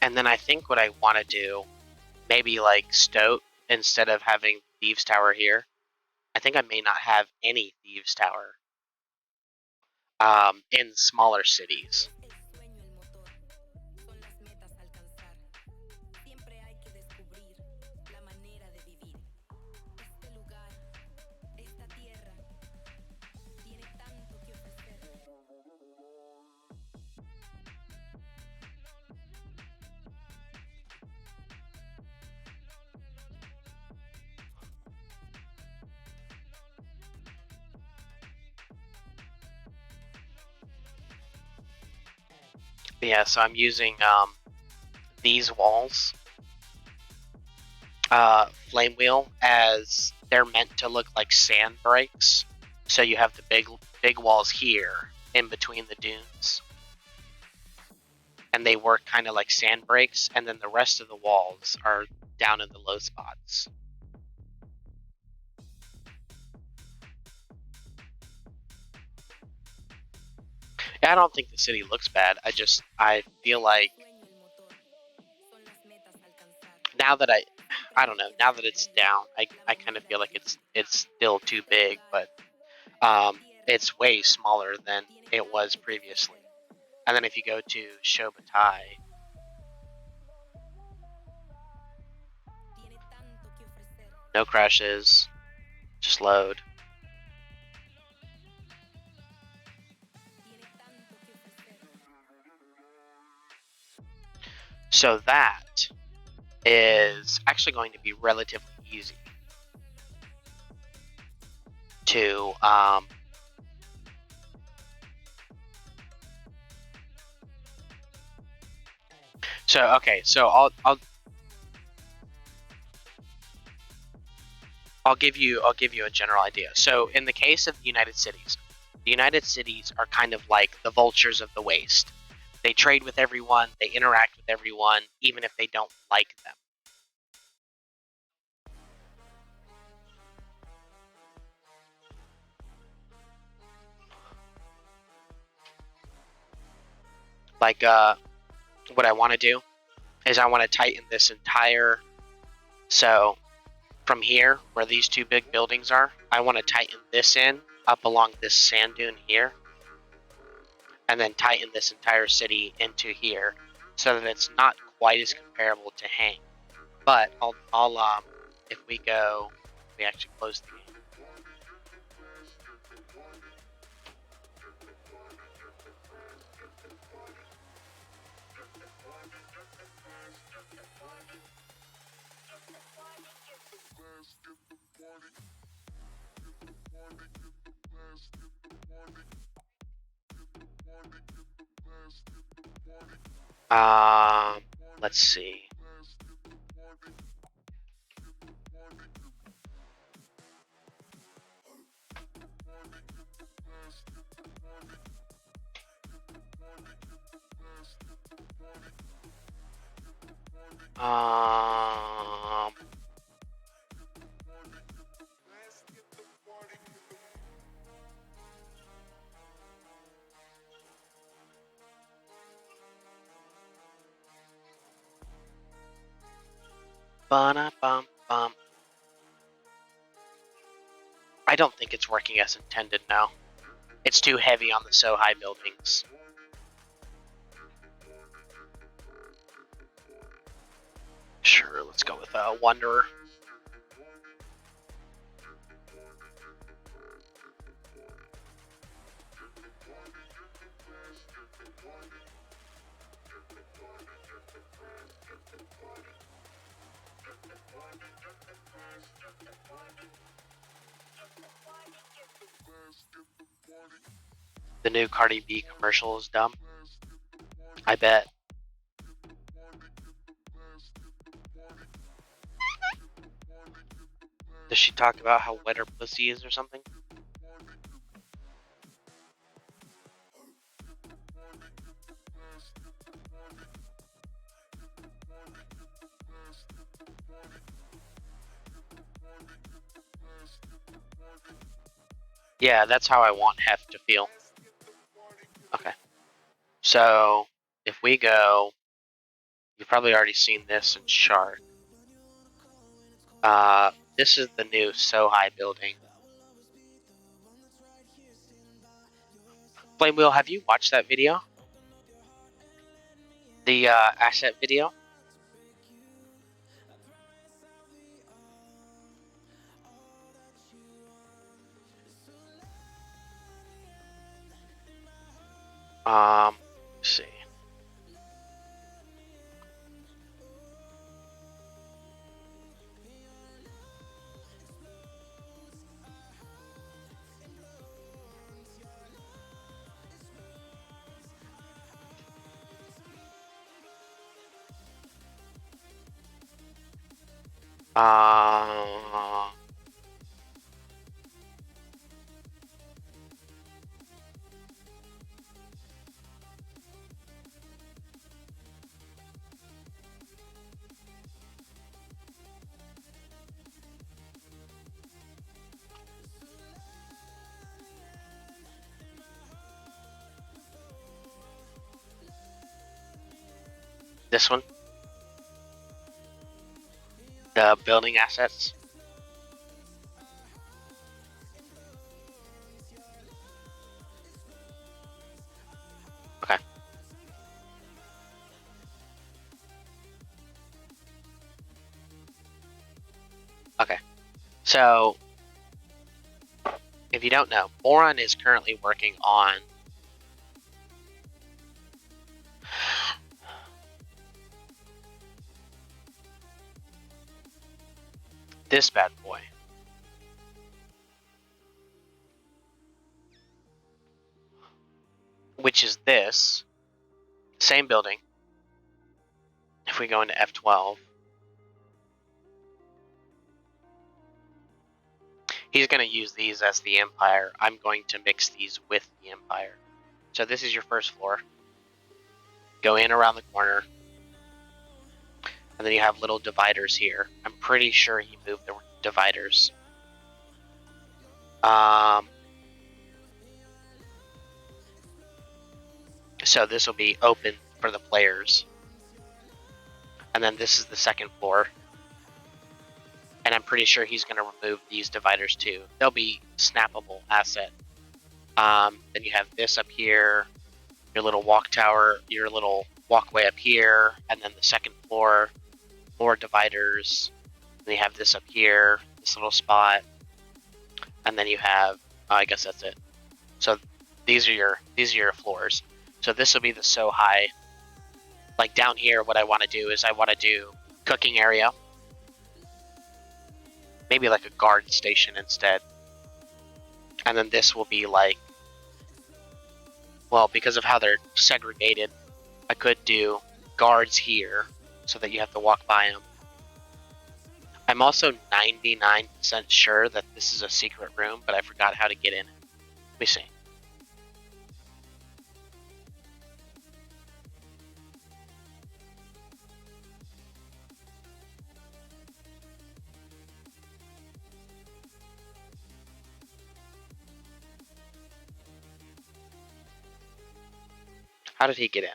S2: And then I think what I want to do, maybe like Stoat, instead of having Thieves Tower here, I think I may not have any Thieves Tower in smaller cities. Yeah, so I'm using these walls, flame wheel, as they're meant to look like sand breaks. So you have the big walls here in between the dunes, and they work kind of like sand breaks, and then the rest of the walls are down in the low spots. I don't think the city looks bad. I feel like now that I don't know, now that it's down, I kind of feel like it's still too big, but it's way smaller than it was previously. And then if you go to Shobatai, no crashes, just load. So that is actually going to be relatively easy to so I'll give you a general idea. So in the case of the United Cities are kind of like the vultures of the waste. They trade with everyone, they interact with everyone, even if they don't like them. Like what I want to do is I want to tighten this entire, so from here where these two big buildings are, I want to tighten this in up along this sand dune here, and then tighten this entire city into here so that it's not quite as comparable to Hang. But I'll if we actually close the game. Let's see. Um, Ba-na-bum-bum. I don't think it's working as intended now. It's too heavy on the so high buildings. Sure, let's go with Wanderer. The new Cardi B commercial is dumb. I bet. Does she talk about how wet her pussy is or something? Yeah, that's how I want Hef to feel. Okay. So, if we go... You've probably already seen this in Shark. This is the new So High building. Flame Wheel, have you watched that video? The asset video? Let's see. This one? The building assets? Okay. Okay. So, if you don't know, Boron is currently working on this bad boy. Which is this. Same building. If we go into F12. He's going to use these as the Empire. I'm going to mix these with the Empire. So this is your first floor. Go in around the corner. And then you have little dividers here. I'm pretty sure he moved the dividers. So this will be open for the players. And then this is the second floor. And I'm pretty sure he's going to remove these dividers too. They'll be snappable asset. Then you have this up here, your little walk tower, your little walkway up here, and then the second floor, more dividers. Then you have this up here, this little spot, and then you have, I guess that's it. So these are your floors. So this will be the so high. Like down here, what I want to do is I want to do cooking area. maybe like a guard station instead. And then this will be like, well, because of how they're segregated, I could do guards here so that you have to walk by them. I'm also 99% sure that this is a secret room, but I forgot how to get in it. Let me see. How did he get in?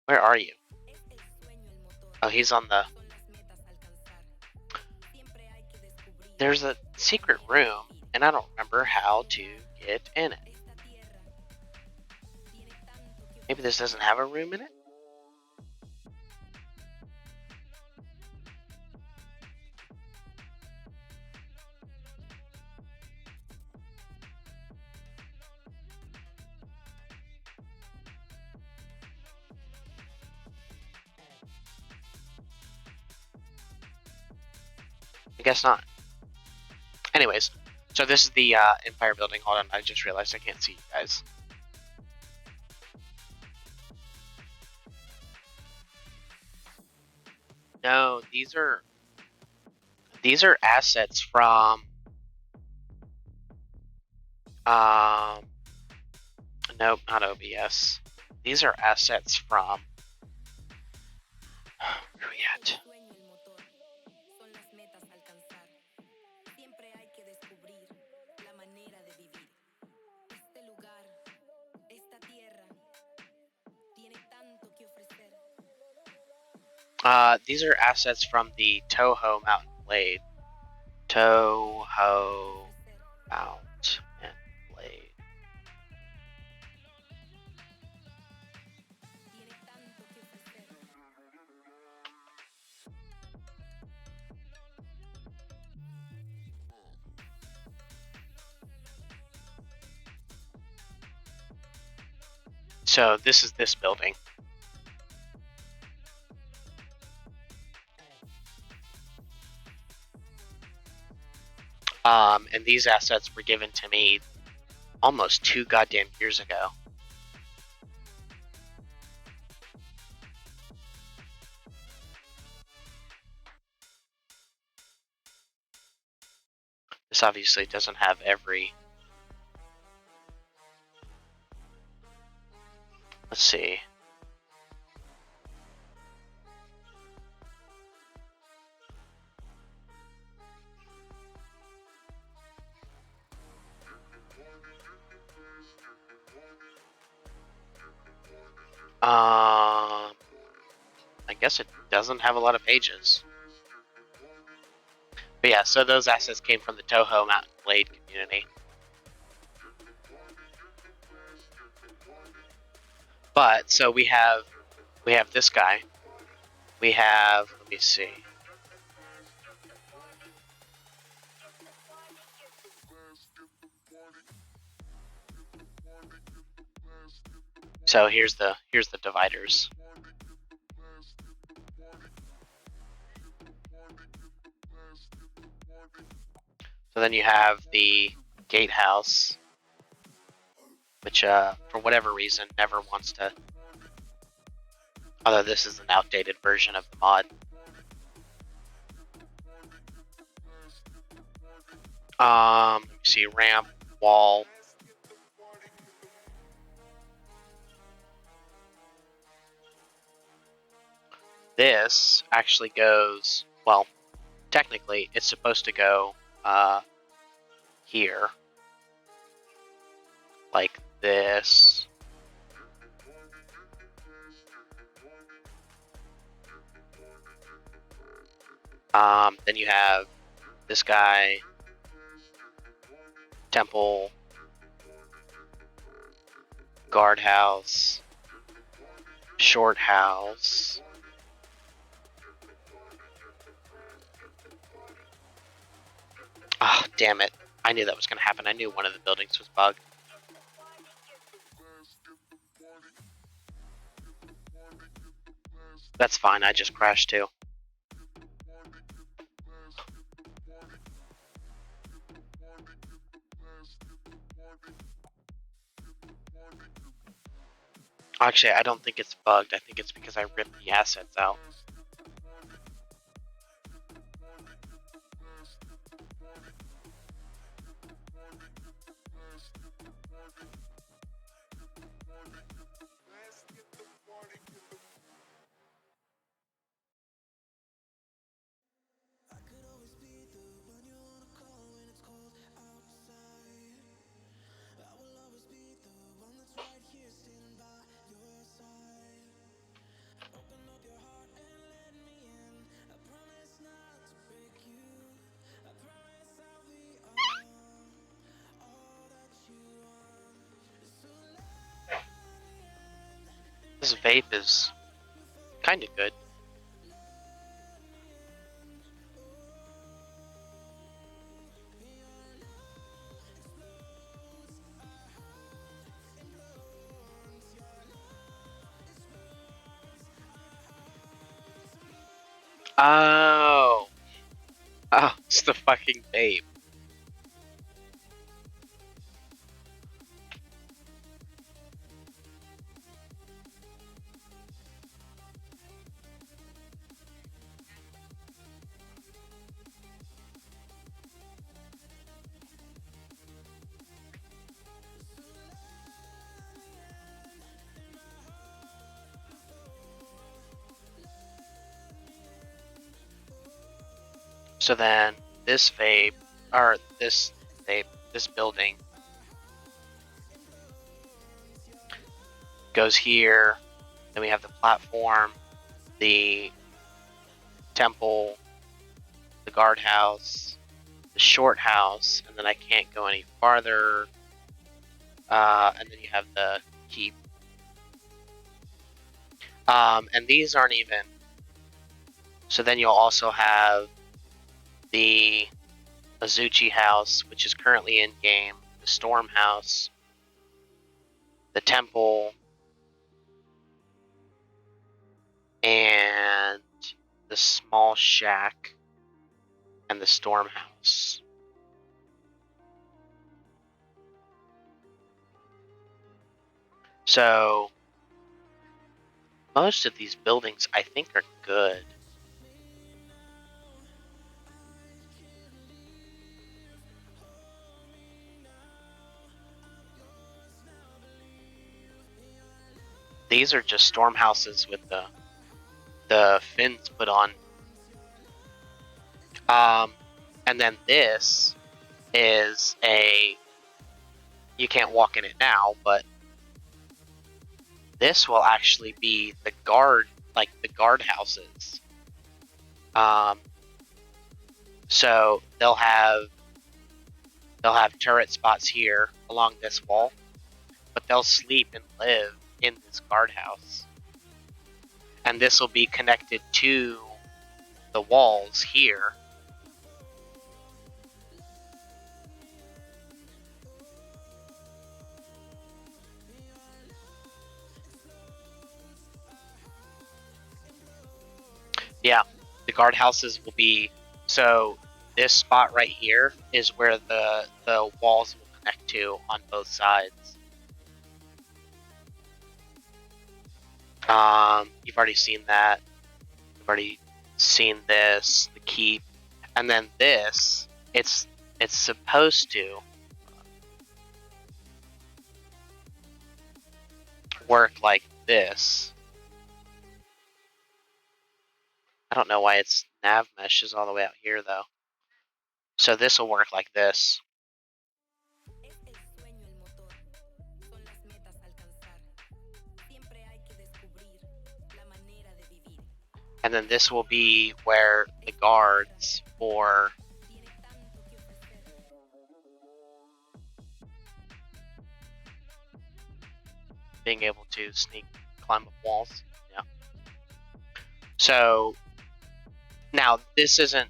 S2: Where are you? Oh, he's on the... There's a secret room, and I don't remember how to get in it. Maybe this doesn't have a room in it? I guess not. Anyways, so this is the Empire building. Hold on, I just realized I can't see you guys. No, these are assets from nope, not OBS. These are assets from where are we at? These are assets from the Toho Mountain Blade. Toho Mountain Blade. So this is this building. And these assets were given to me almost 2 goddamn years ago. This obviously doesn't have every... Let's see. I guess it doesn't have a lot of pages. But yeah, so those assets came from the Toho Mountain Blade community. But so we have this guy. We have, let me see. So here's the dividers. So then you have the gatehouse, which for whatever reason never wants to, although this is an outdated version of the mod. Let me see, ramp, wall. This actually goes, well, technically it's supposed to go here, like this. Then you have this guy, temple, guardhouse, short house. Ah, oh, damn it. I knew that was going to happen. I knew one of the buildings was bugged. That's fine, I just crashed too. Actually, I don't think it's bugged. I think it's because I ripped the assets out. This vape is kind of good. Oh. Oh, it's the fucking vape. So then this vape, or this vape, this building goes here. Then we have the platform, the temple, the guardhouse, the short house, and then I can't go any farther. And then you have the keep. And these aren't even. So then you'll also have the Azuchi house, which is currently in game, the storm house, the temple, and the small shack, and the storm house. So most of these buildings I think are good. These are just storm houses with the fins put on. And then this is you can't walk in it now, but this will actually be the guard, like the guard houses. So they'll have turret spots here along this wall, but they'll sleep and live in this guardhouse. And this will be connected to the walls here. Yeah, the guardhouses will be, so this spot right here is where the walls will connect to on both sides. You've already seen that. You've already seen this, the keep, and then this. It's supposed to work like this. I don't know why its nav mesh is all the way out here though. So this will work like this. And then this will be where the guards for being able to climb up walls. Yeah. So now this isn't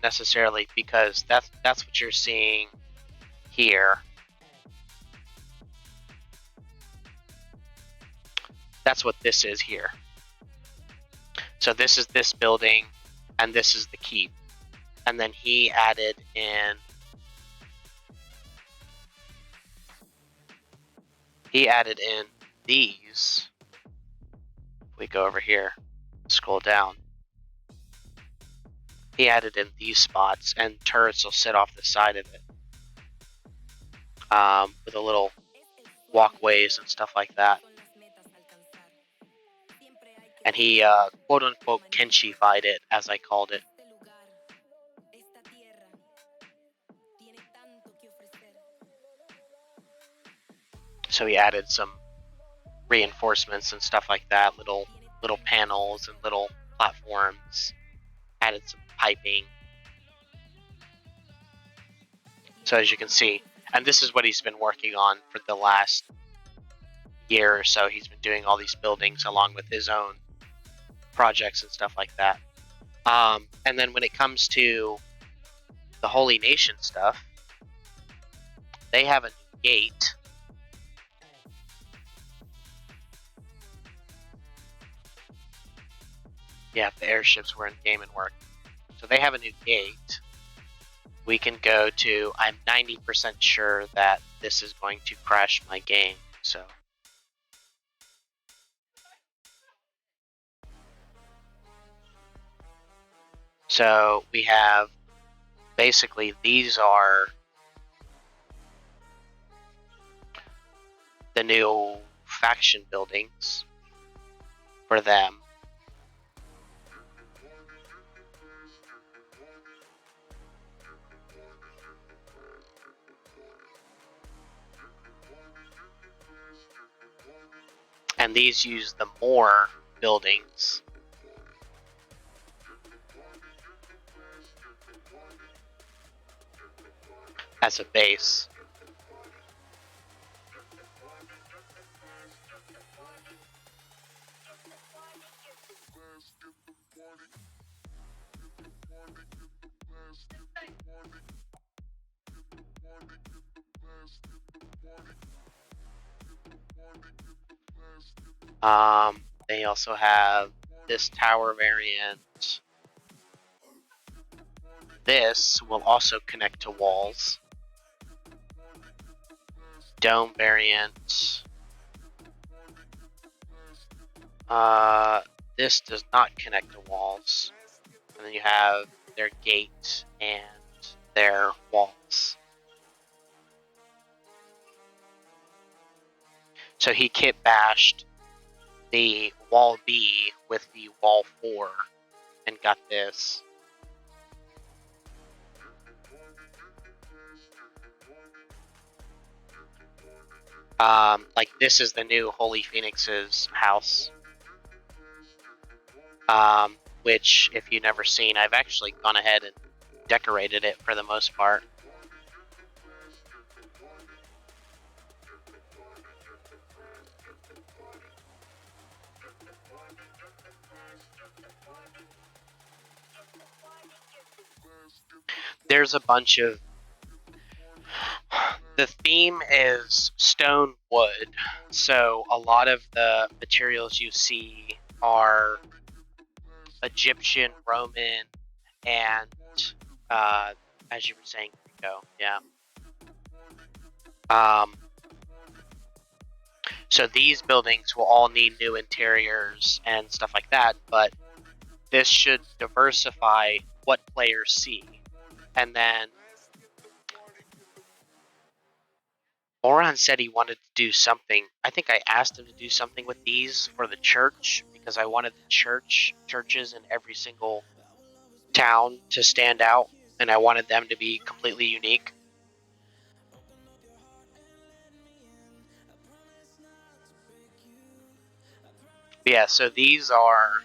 S2: necessarily, because that's what you're seeing here. That's what this is here. So this is this building, and this is the keep. And then he added in these. We go over here, scroll down. He added in these spots, and turrets will sit off the side of it, with a little walkways and stuff like that. And he quote unquote Kenshi-fied it, as I called it. So he added some reinforcements and stuff like that, little panels and little platforms, added some piping. So as you can see, and this is what he's been working on for the last year or so. He's been doing all these buildings along with his own projects and stuff like that. And then when it comes to the Holy Nation stuff, they have a new gate. Yeah, if the airships were in game and work. So they have a new gate. We can go to, I'm 90% sure that this is going to crash my game, so. So we have, basically these are the new faction buildings for them. And these use the more buildings. As a base. They also have this tower variant. This will also connect to walls. Dome variant. This does not connect to walls. And then you have their gate and their walls. So he kit bashed the wall B with the wall 4 and got this. Like this is the new Holy Phoenix's house. Which if you've never seen, I've actually gone ahead and decorated it for the most part. There's a bunch of... The theme is stone wood, so a lot of the materials you see are Egyptian, Roman, and as you were saying, Greco, yeah. So these buildings will all need new interiors and stuff like that, but this should diversify what players see. And then Oran said he wanted to do something. I think I asked him to do something with these for the church, because I wanted the churches in every single town to stand out, and I wanted them to be completely unique. But yeah, so these are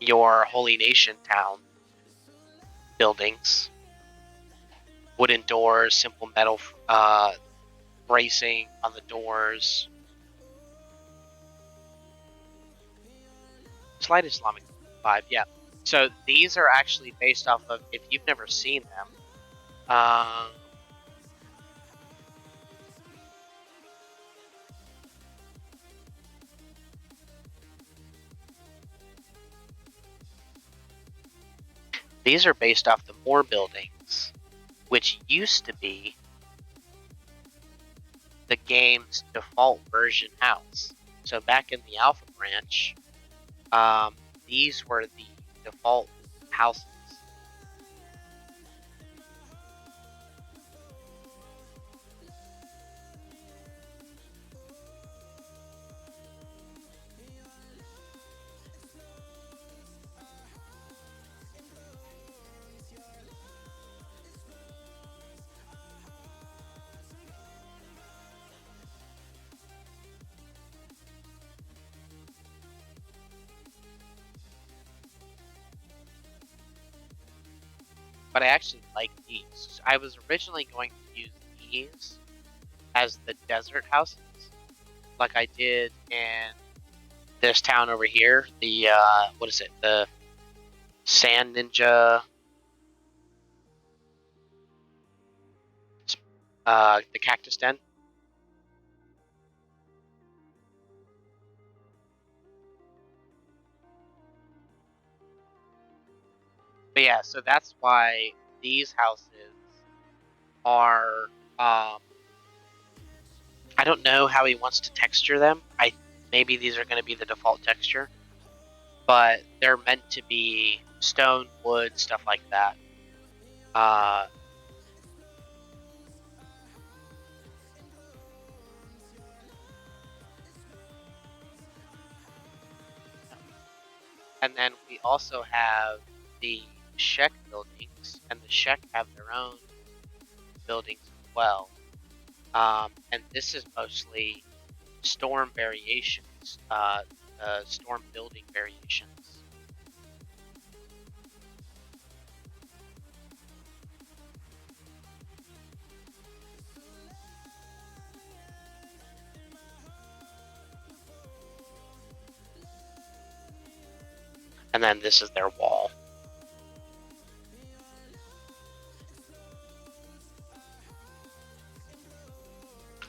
S2: your Holy Nation town buildings. Wooden doors, simple metal bracing on the doors. Slight Islamic vibe, yeah. So these are actually based off of, if you've never seen them, These are based off the Moore buildings, which used to be the game's default version house. So back in the Alpha branch, these were the default houses. But I actually like these. I was originally going to use these as the desert houses, like I did in this town over here. The what is it? The Sand Ninja. The Cactus Den. But yeah, so that's why these houses are, I don't know how he wants to texture them. Maybe these are going to be the default texture, but they're meant to be stone, wood, stuff like that. And then we also have the Shek buildings, and the Shek have their own buildings as well. And this is mostly storm variations, storm building variations. And then this is their wall.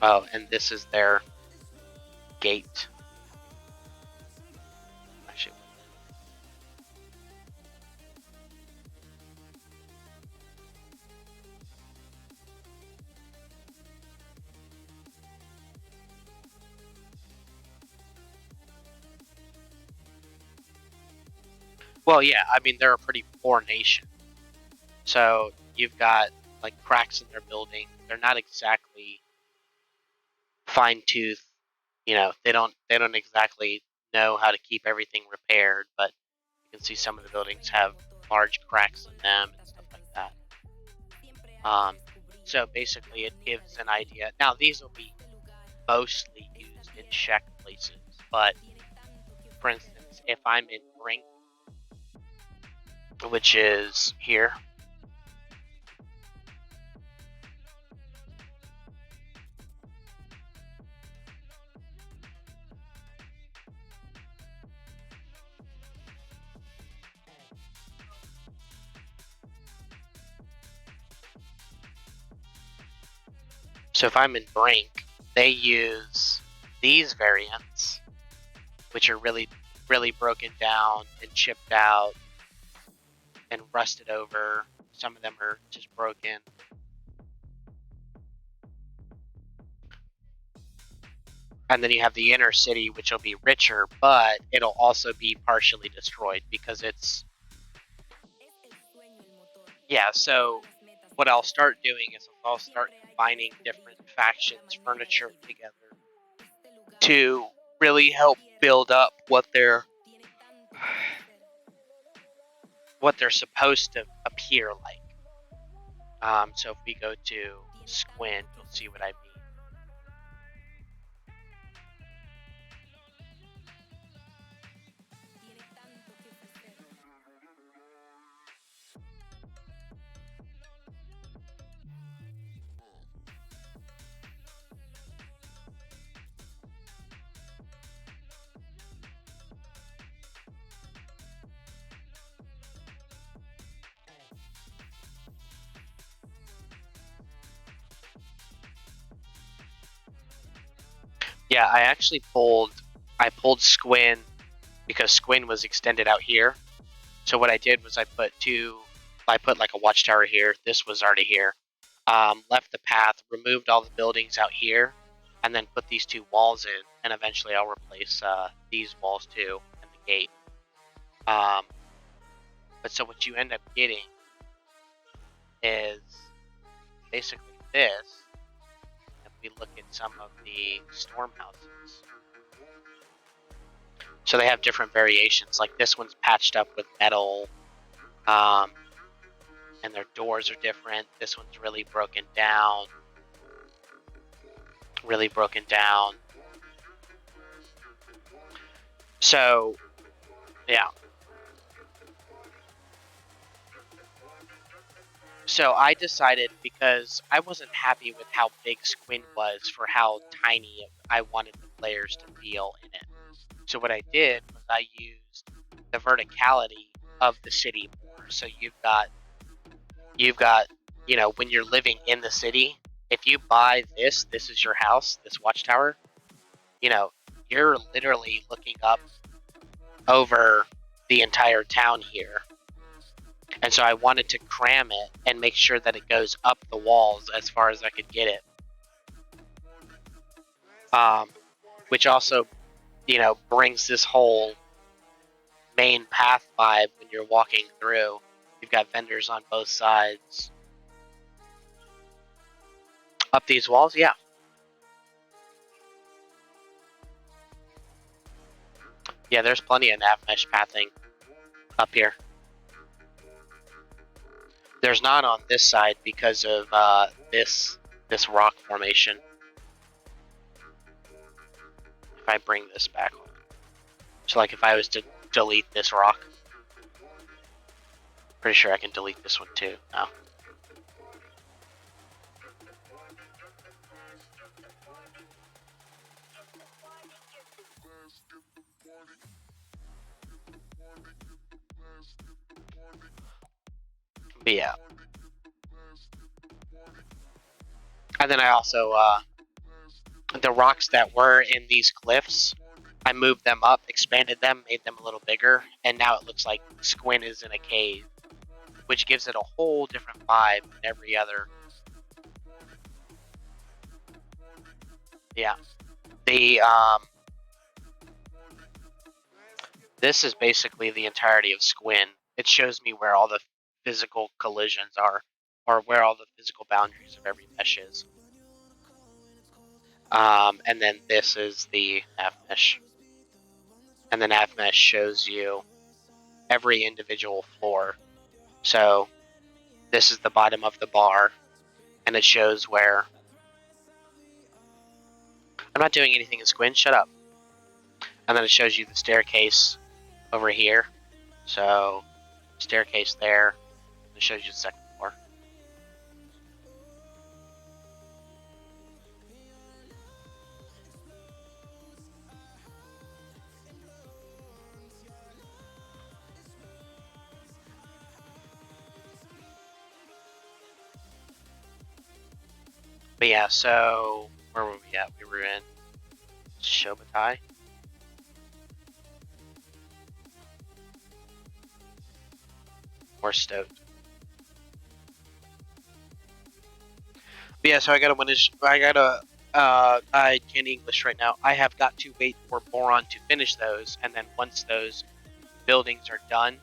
S2: Oh, and this is their gate. Actually, well, yeah, I mean, they're a pretty poor nation. So you've got like cracks in their building. They're not exactly fine-tooth. You know, they don't exactly know how to keep everything repaired, but you can see some of the buildings have large cracks in them and stuff like that. So basically it gives an idea. Now these will be mostly used in Shek places, but for instance, if I'm in Brink, which is here, so if I'm in Brink, they use these variants, which are really, really broken down and chipped out and rusted over. Some of them are just broken. And then you have the inner city, which will be richer, but it'll also be partially destroyed because it's... Yeah, so what I'll start doing is I'll start combining different factions, furniture together to really help build up what they're supposed to appear like. So if we go to Squint, you'll see what I mean. Yeah, I pulled Squin because Squin was extended out here. So what I did was I put two I put like a watchtower here. This was already here. Left the path, removed all the buildings out here, and then put these 2 walls in, and eventually I'll replace these walls too, and the gate. But so what you end up getting is basically this, if we look at some of the storm houses. So they have different variations, like this one's patched up with metal, and their doors are different. This one's really broken down. So, yeah. So I decided, because I wasn't happy with how big Squin was for how tiny I wanted the players to feel in it. So what I did was I used the verticality of the city more. So you've got, you know, when you're living in the city, if you buy this is your house, this watchtower, you know, you're literally looking up over the entire town here. And so I wanted to cram it and make sure that it goes up the walls as far as I could get it. Which also, you know, brings this whole main path vibe when you're walking through. You've got vendors on both sides. Up these walls, yeah. Yeah, there's plenty of nav mesh pathing up here. There's not on this side because of this rock formation. If I bring this back on. So like if I was to delete this rock, pretty sure I can delete this one too. No. But yeah. And then I also, the rocks that were in these cliffs, I moved them up, expanded them, made them a little bigger, and now it looks like Squin is in a cave, which gives it a whole different vibe than every other. Yeah. The, this is basically the entirety of Squin. It shows me where all the physical collisions are, or where all the physical boundaries of every mesh is. And then this is the nav mesh. And the nav mesh shows you every individual floor. So this is the bottom of the bar, and it shows where... I'm not doing anything in Squin, shut up. And then it shows you the staircase over here. So, staircase there. It shows you the second floor. But yeah, so where were we at? We were in Shobatai. Or stoked. But yeah, so I can't English right now. I have got to wait for Boron to finish those, and then once those buildings are done,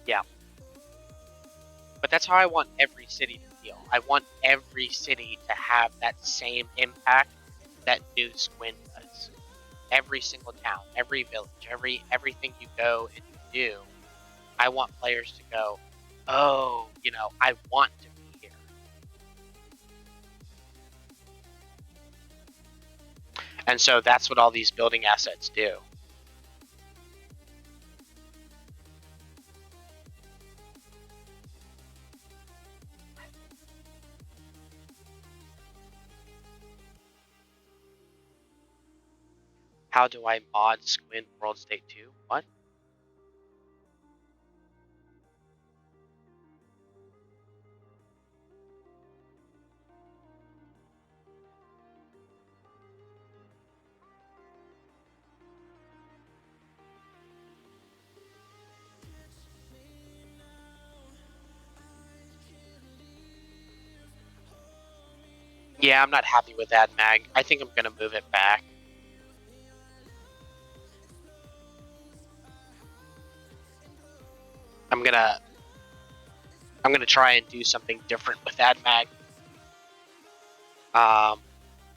S2: yeah. But that's how I want every city to feel. I want every city to have that same impact that New Squin does. Every single town, every village, everything you go and you do, I want players to go, oh, you know, I want to be here. And so that's what all these building assets do. How do I mod Squin World State 2? What? Yeah, I'm not happy with that mag. I think I'm gonna move it back. I'm gonna try and do something different with that mag.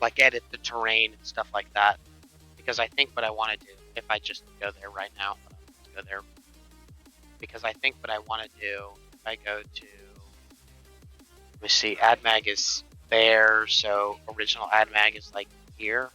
S2: Like edit the terrain and stuff like that. Because I think what I want to do, if I just go there right now, let's go there. Because I think what I want to do, if I go to, let me see, add mag is there, so original add mag is like here.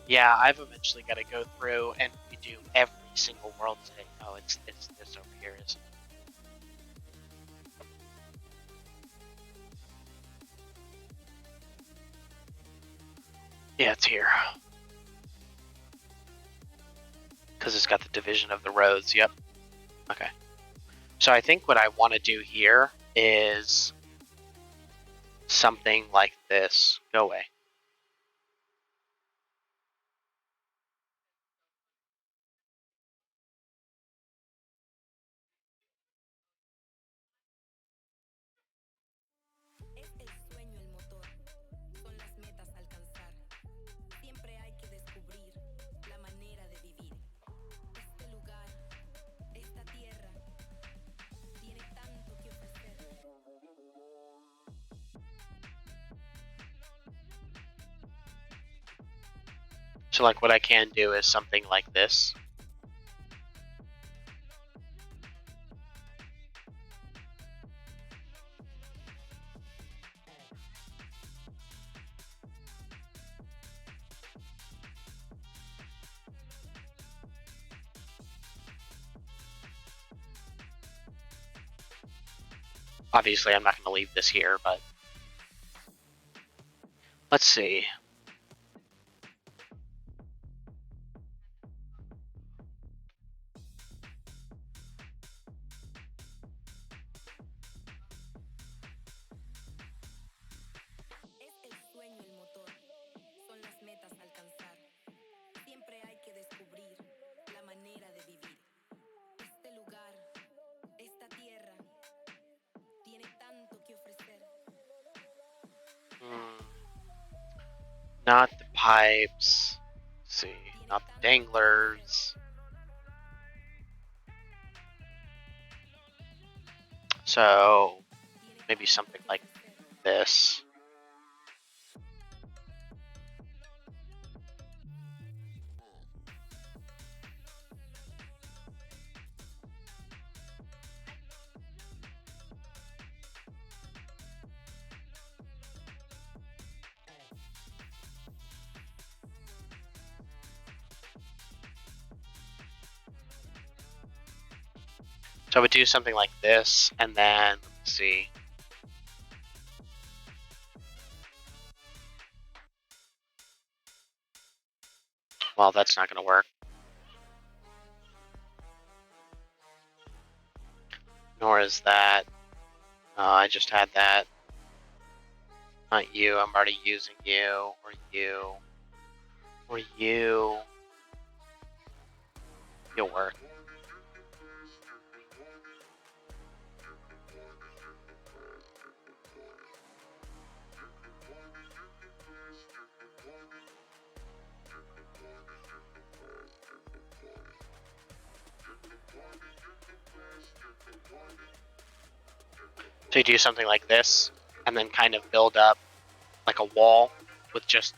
S2: Yeah, I've eventually got to go through and redo every single world state. Oh, it's this over here, isn't it? Yeah, it's here. Because it's got the division of the roads, yep. Okay. So I think what I want to do here is something like this. Go away.
S4: Es el sueño el motor, son las metas a alcanzar. Siempre hay que descubrir la manera de vivir. Este lugar, esta tierra, tiene tanto que ofrecer.
S2: So like what I can do is something like this. Obviously, I'm not going to leave this here, but let's see.
S4: Es el sueño el motor, son las metas a alcanzar. Siempre hay que descubrir la manera de vivir. Este lugar, esta tierra, tiene tanto que ofrecer.
S2: Not the pipes. Let's see, not the danglers. So maybe something like this. So I would do something like this, and then, let's see. Well, that's not going to work. Nor is that. I just had that. Not you, I'm already using you, or you, or you. You'll work. So you do something like this, and then kind of build up like a wall with just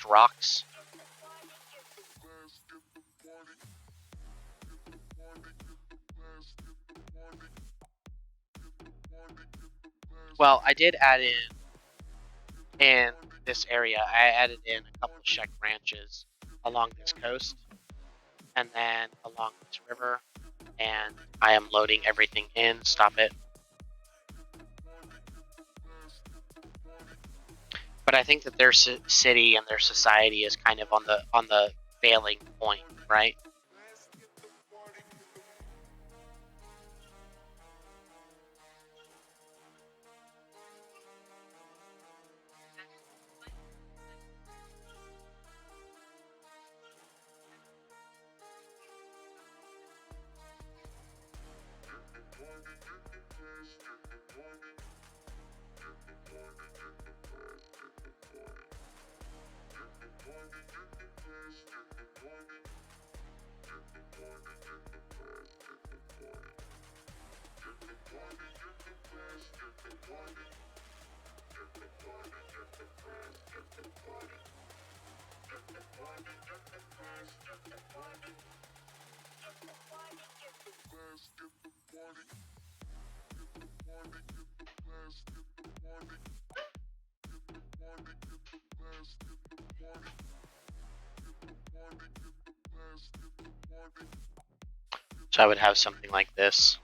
S2: rocks. Well, I did add in this area, I added in a couple of check branches along this coast, and then along this river, and I am loading everything in. Stop it. But I think that their city and their society is kind of on the failing point, right? So I would have something like this.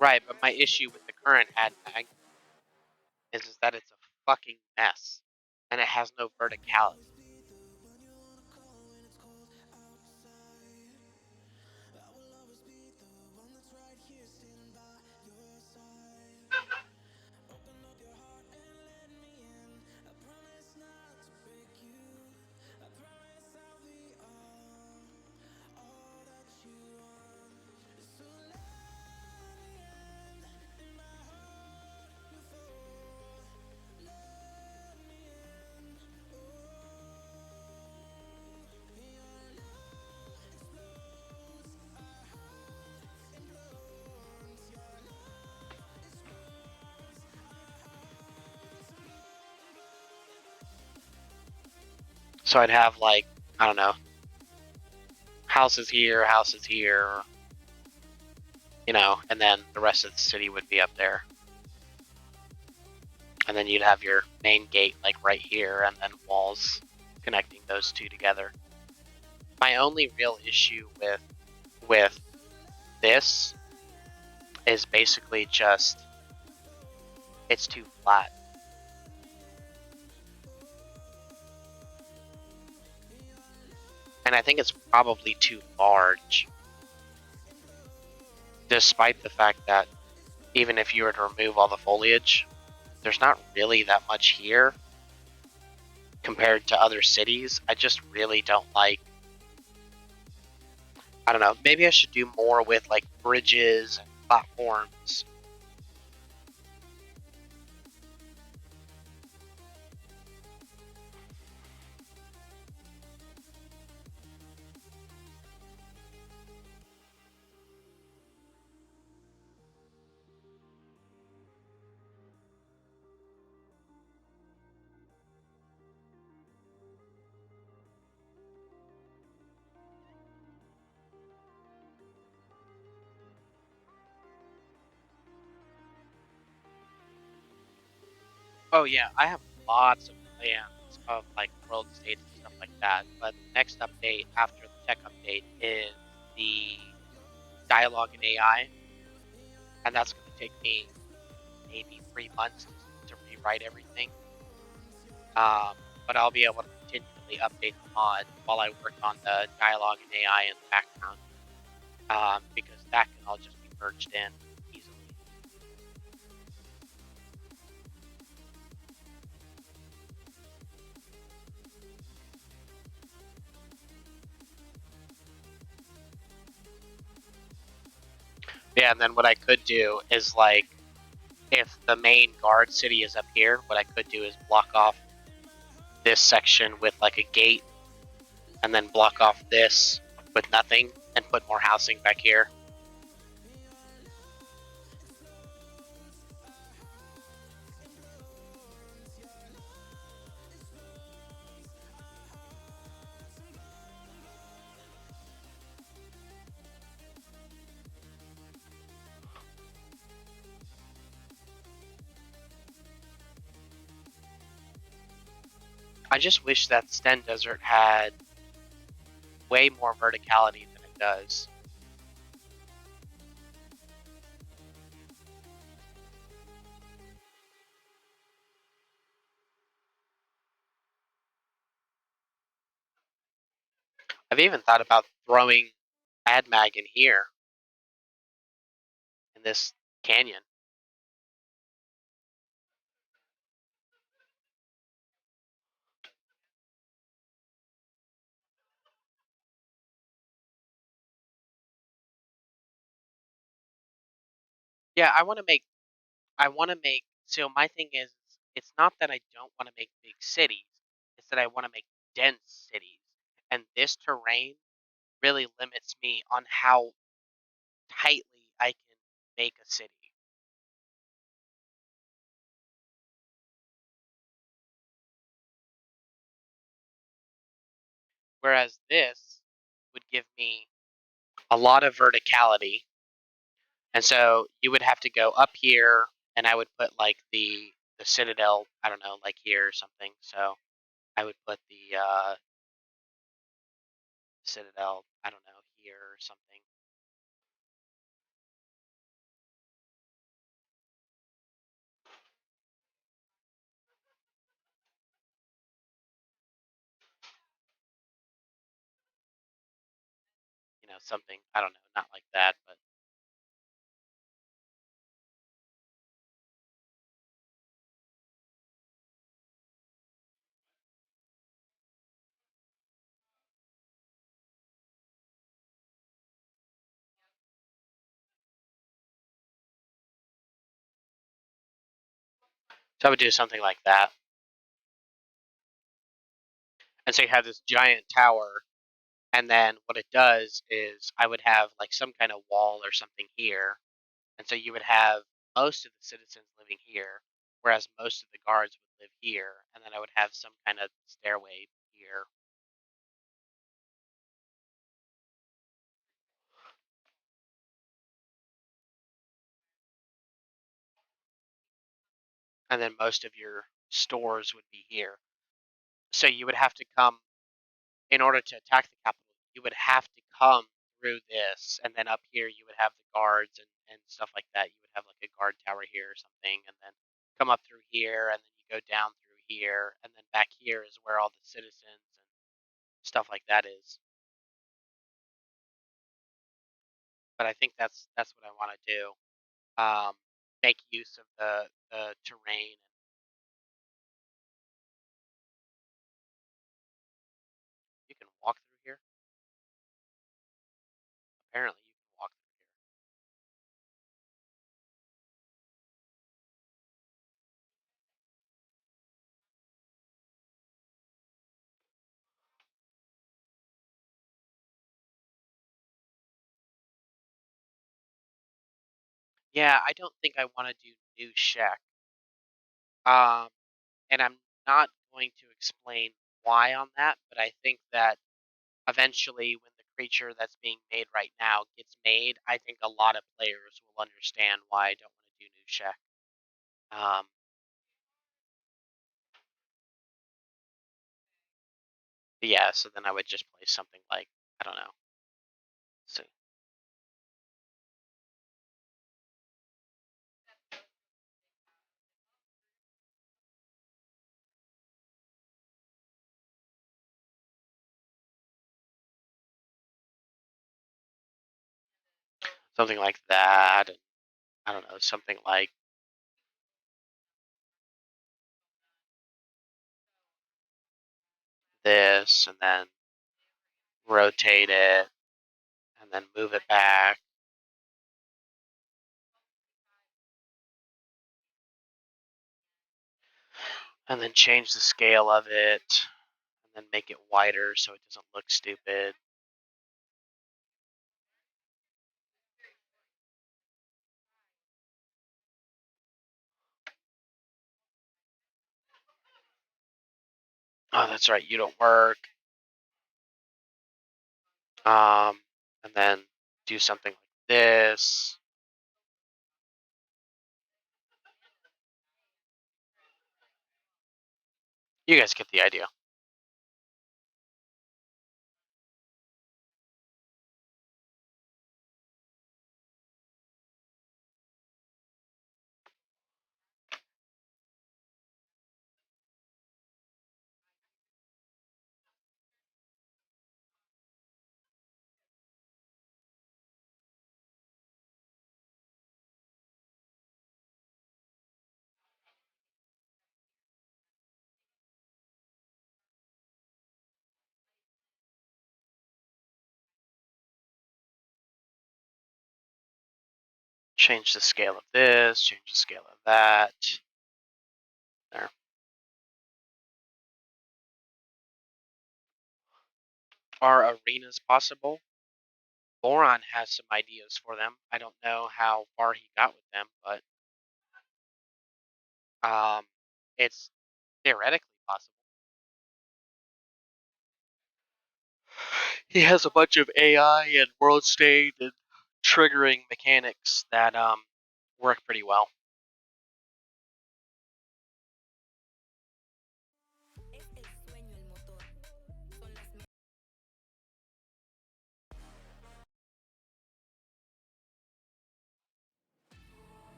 S2: Right, but my issue with the current ad mag is that it's a fucking mess. And it has no verticality. So I'd have like, I don't know, houses here, you know, and then the rest of the city would be up there. And then you'd have your main gate like right here and then walls connecting those two together. My only real issue with this is basically just it's too flat. And I think it's probably too large. Despite the fact that even if you were to remove all the foliage, there's not really that much here compared to other cities. I just really don't like, I don't know, maybe I should do more with like bridges and platforms. Oh yeah, I have lots of plans of like world states and stuff like that, but the next update after the tech update is the dialogue in AI, and that's going to take me maybe 3 months to rewrite everything. But I'll be able to continually update the mod while I work on the dialogue and AI in the background, because that can all just be merged in easily. Yeah, and then what I could do is like, if the main guard city is up here, what I could do is block off this section with like a gate, and then block off this with nothing, and put more housing back here. I just wish that Sten Desert had way more verticality than it does. I've even thought about throwing AdMag in here, in this canyon. Yeah, I want to make. So my thing is, it's not that I don't want to make big cities. It's that I want to make dense cities, and this terrain really limits me on how tightly I can make a city. Whereas this would give me a lot of verticality. And so you would have to go up here, and I would put like the citadel, I don't know, like here or something. So I would put the citadel, I don't know, here or something. You know, something, I don't know, not like that, but so I would do something like that. And so you have this giant tower, and then what it does is I would have like some kind of wall or something here. And so you would have most of the citizens living here, whereas most of the guards would live here, and then I would have some kind of stairway here. And then most of your stores would be here. So you would have to come, in order to attack the capital, you would have to come through this, and then up here you would have the guards and stuff like that. You would have like a guard tower here or something, and then come up through here, and then you go down through here, and then back here is where all the citizens and stuff like that is. But I think that's what I want to do. Make use of the terrain. You can walk through here. Apparently, you can walk through here. Yeah, I don't think I want to do new Shek. Um, and I'm not going to explain why on that, but I think that eventually, when the creature that's being made right now gets made, I think a lot of players will understand why I don't want to do new Shek. Um, but yeah, so then I would just play something like, I don't know. So something like that. And I don't know, something like this, and then rotate it, and then move it back, and then change the scale of it, and then make it wider so it doesn't look stupid. Oh, that's right, you don't work. And then do something like this. You guys get the idea. Change the scale of this, change the scale of that. There. Are arenas possible? Boron has some ideas for them. I don't know how far he got with them, but it's theoretically possible. He has a bunch of AI and world state and triggering mechanics that work pretty well.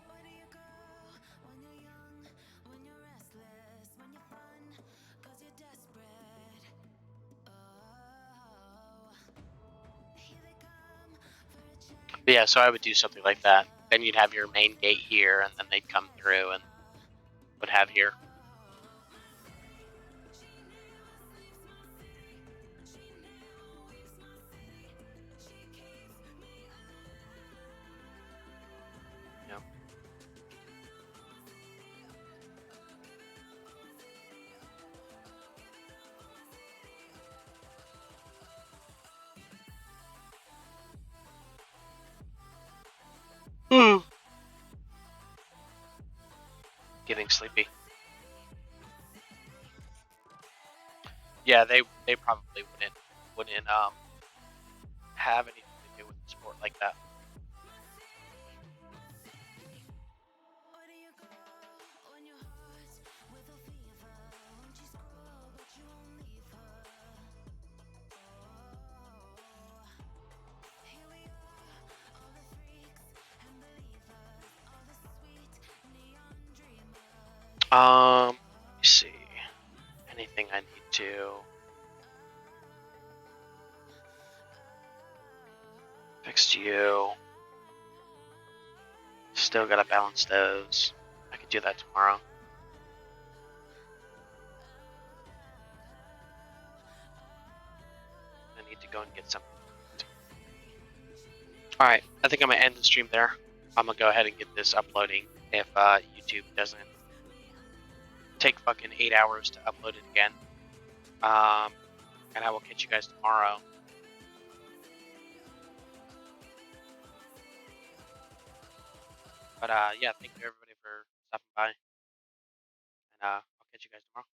S4: Where do you go when you're young, when you're restless, when you're fun, 'cause you're desperate? Oh, here they come for a change.
S2: But yeah, so I would do something like that. Then you'd have your main gate here, and then they'd come through and would have here. Yeah. Getting sleepy. Yeah, they probably wouldn't have anything to do with the sport like that.
S4: Where do you go when you're hot with a fever? Won't you scroll, but you won't leave her? Oh, here we are, all the freaks and believers, all the sweet neon dreamers.
S2: Let me see. Anything I need to fix you. Still gotta balance those. I could do that tomorrow. I need to go and get some. Alright, I think I'm gonna end the stream there. I'm gonna go ahead and get this uploading if YouTube doesn't take fucking 8 hours to upload it again. And I will catch you guys tomorrow. But yeah, thank you everybody for stopping by. And I'll catch you guys tomorrow.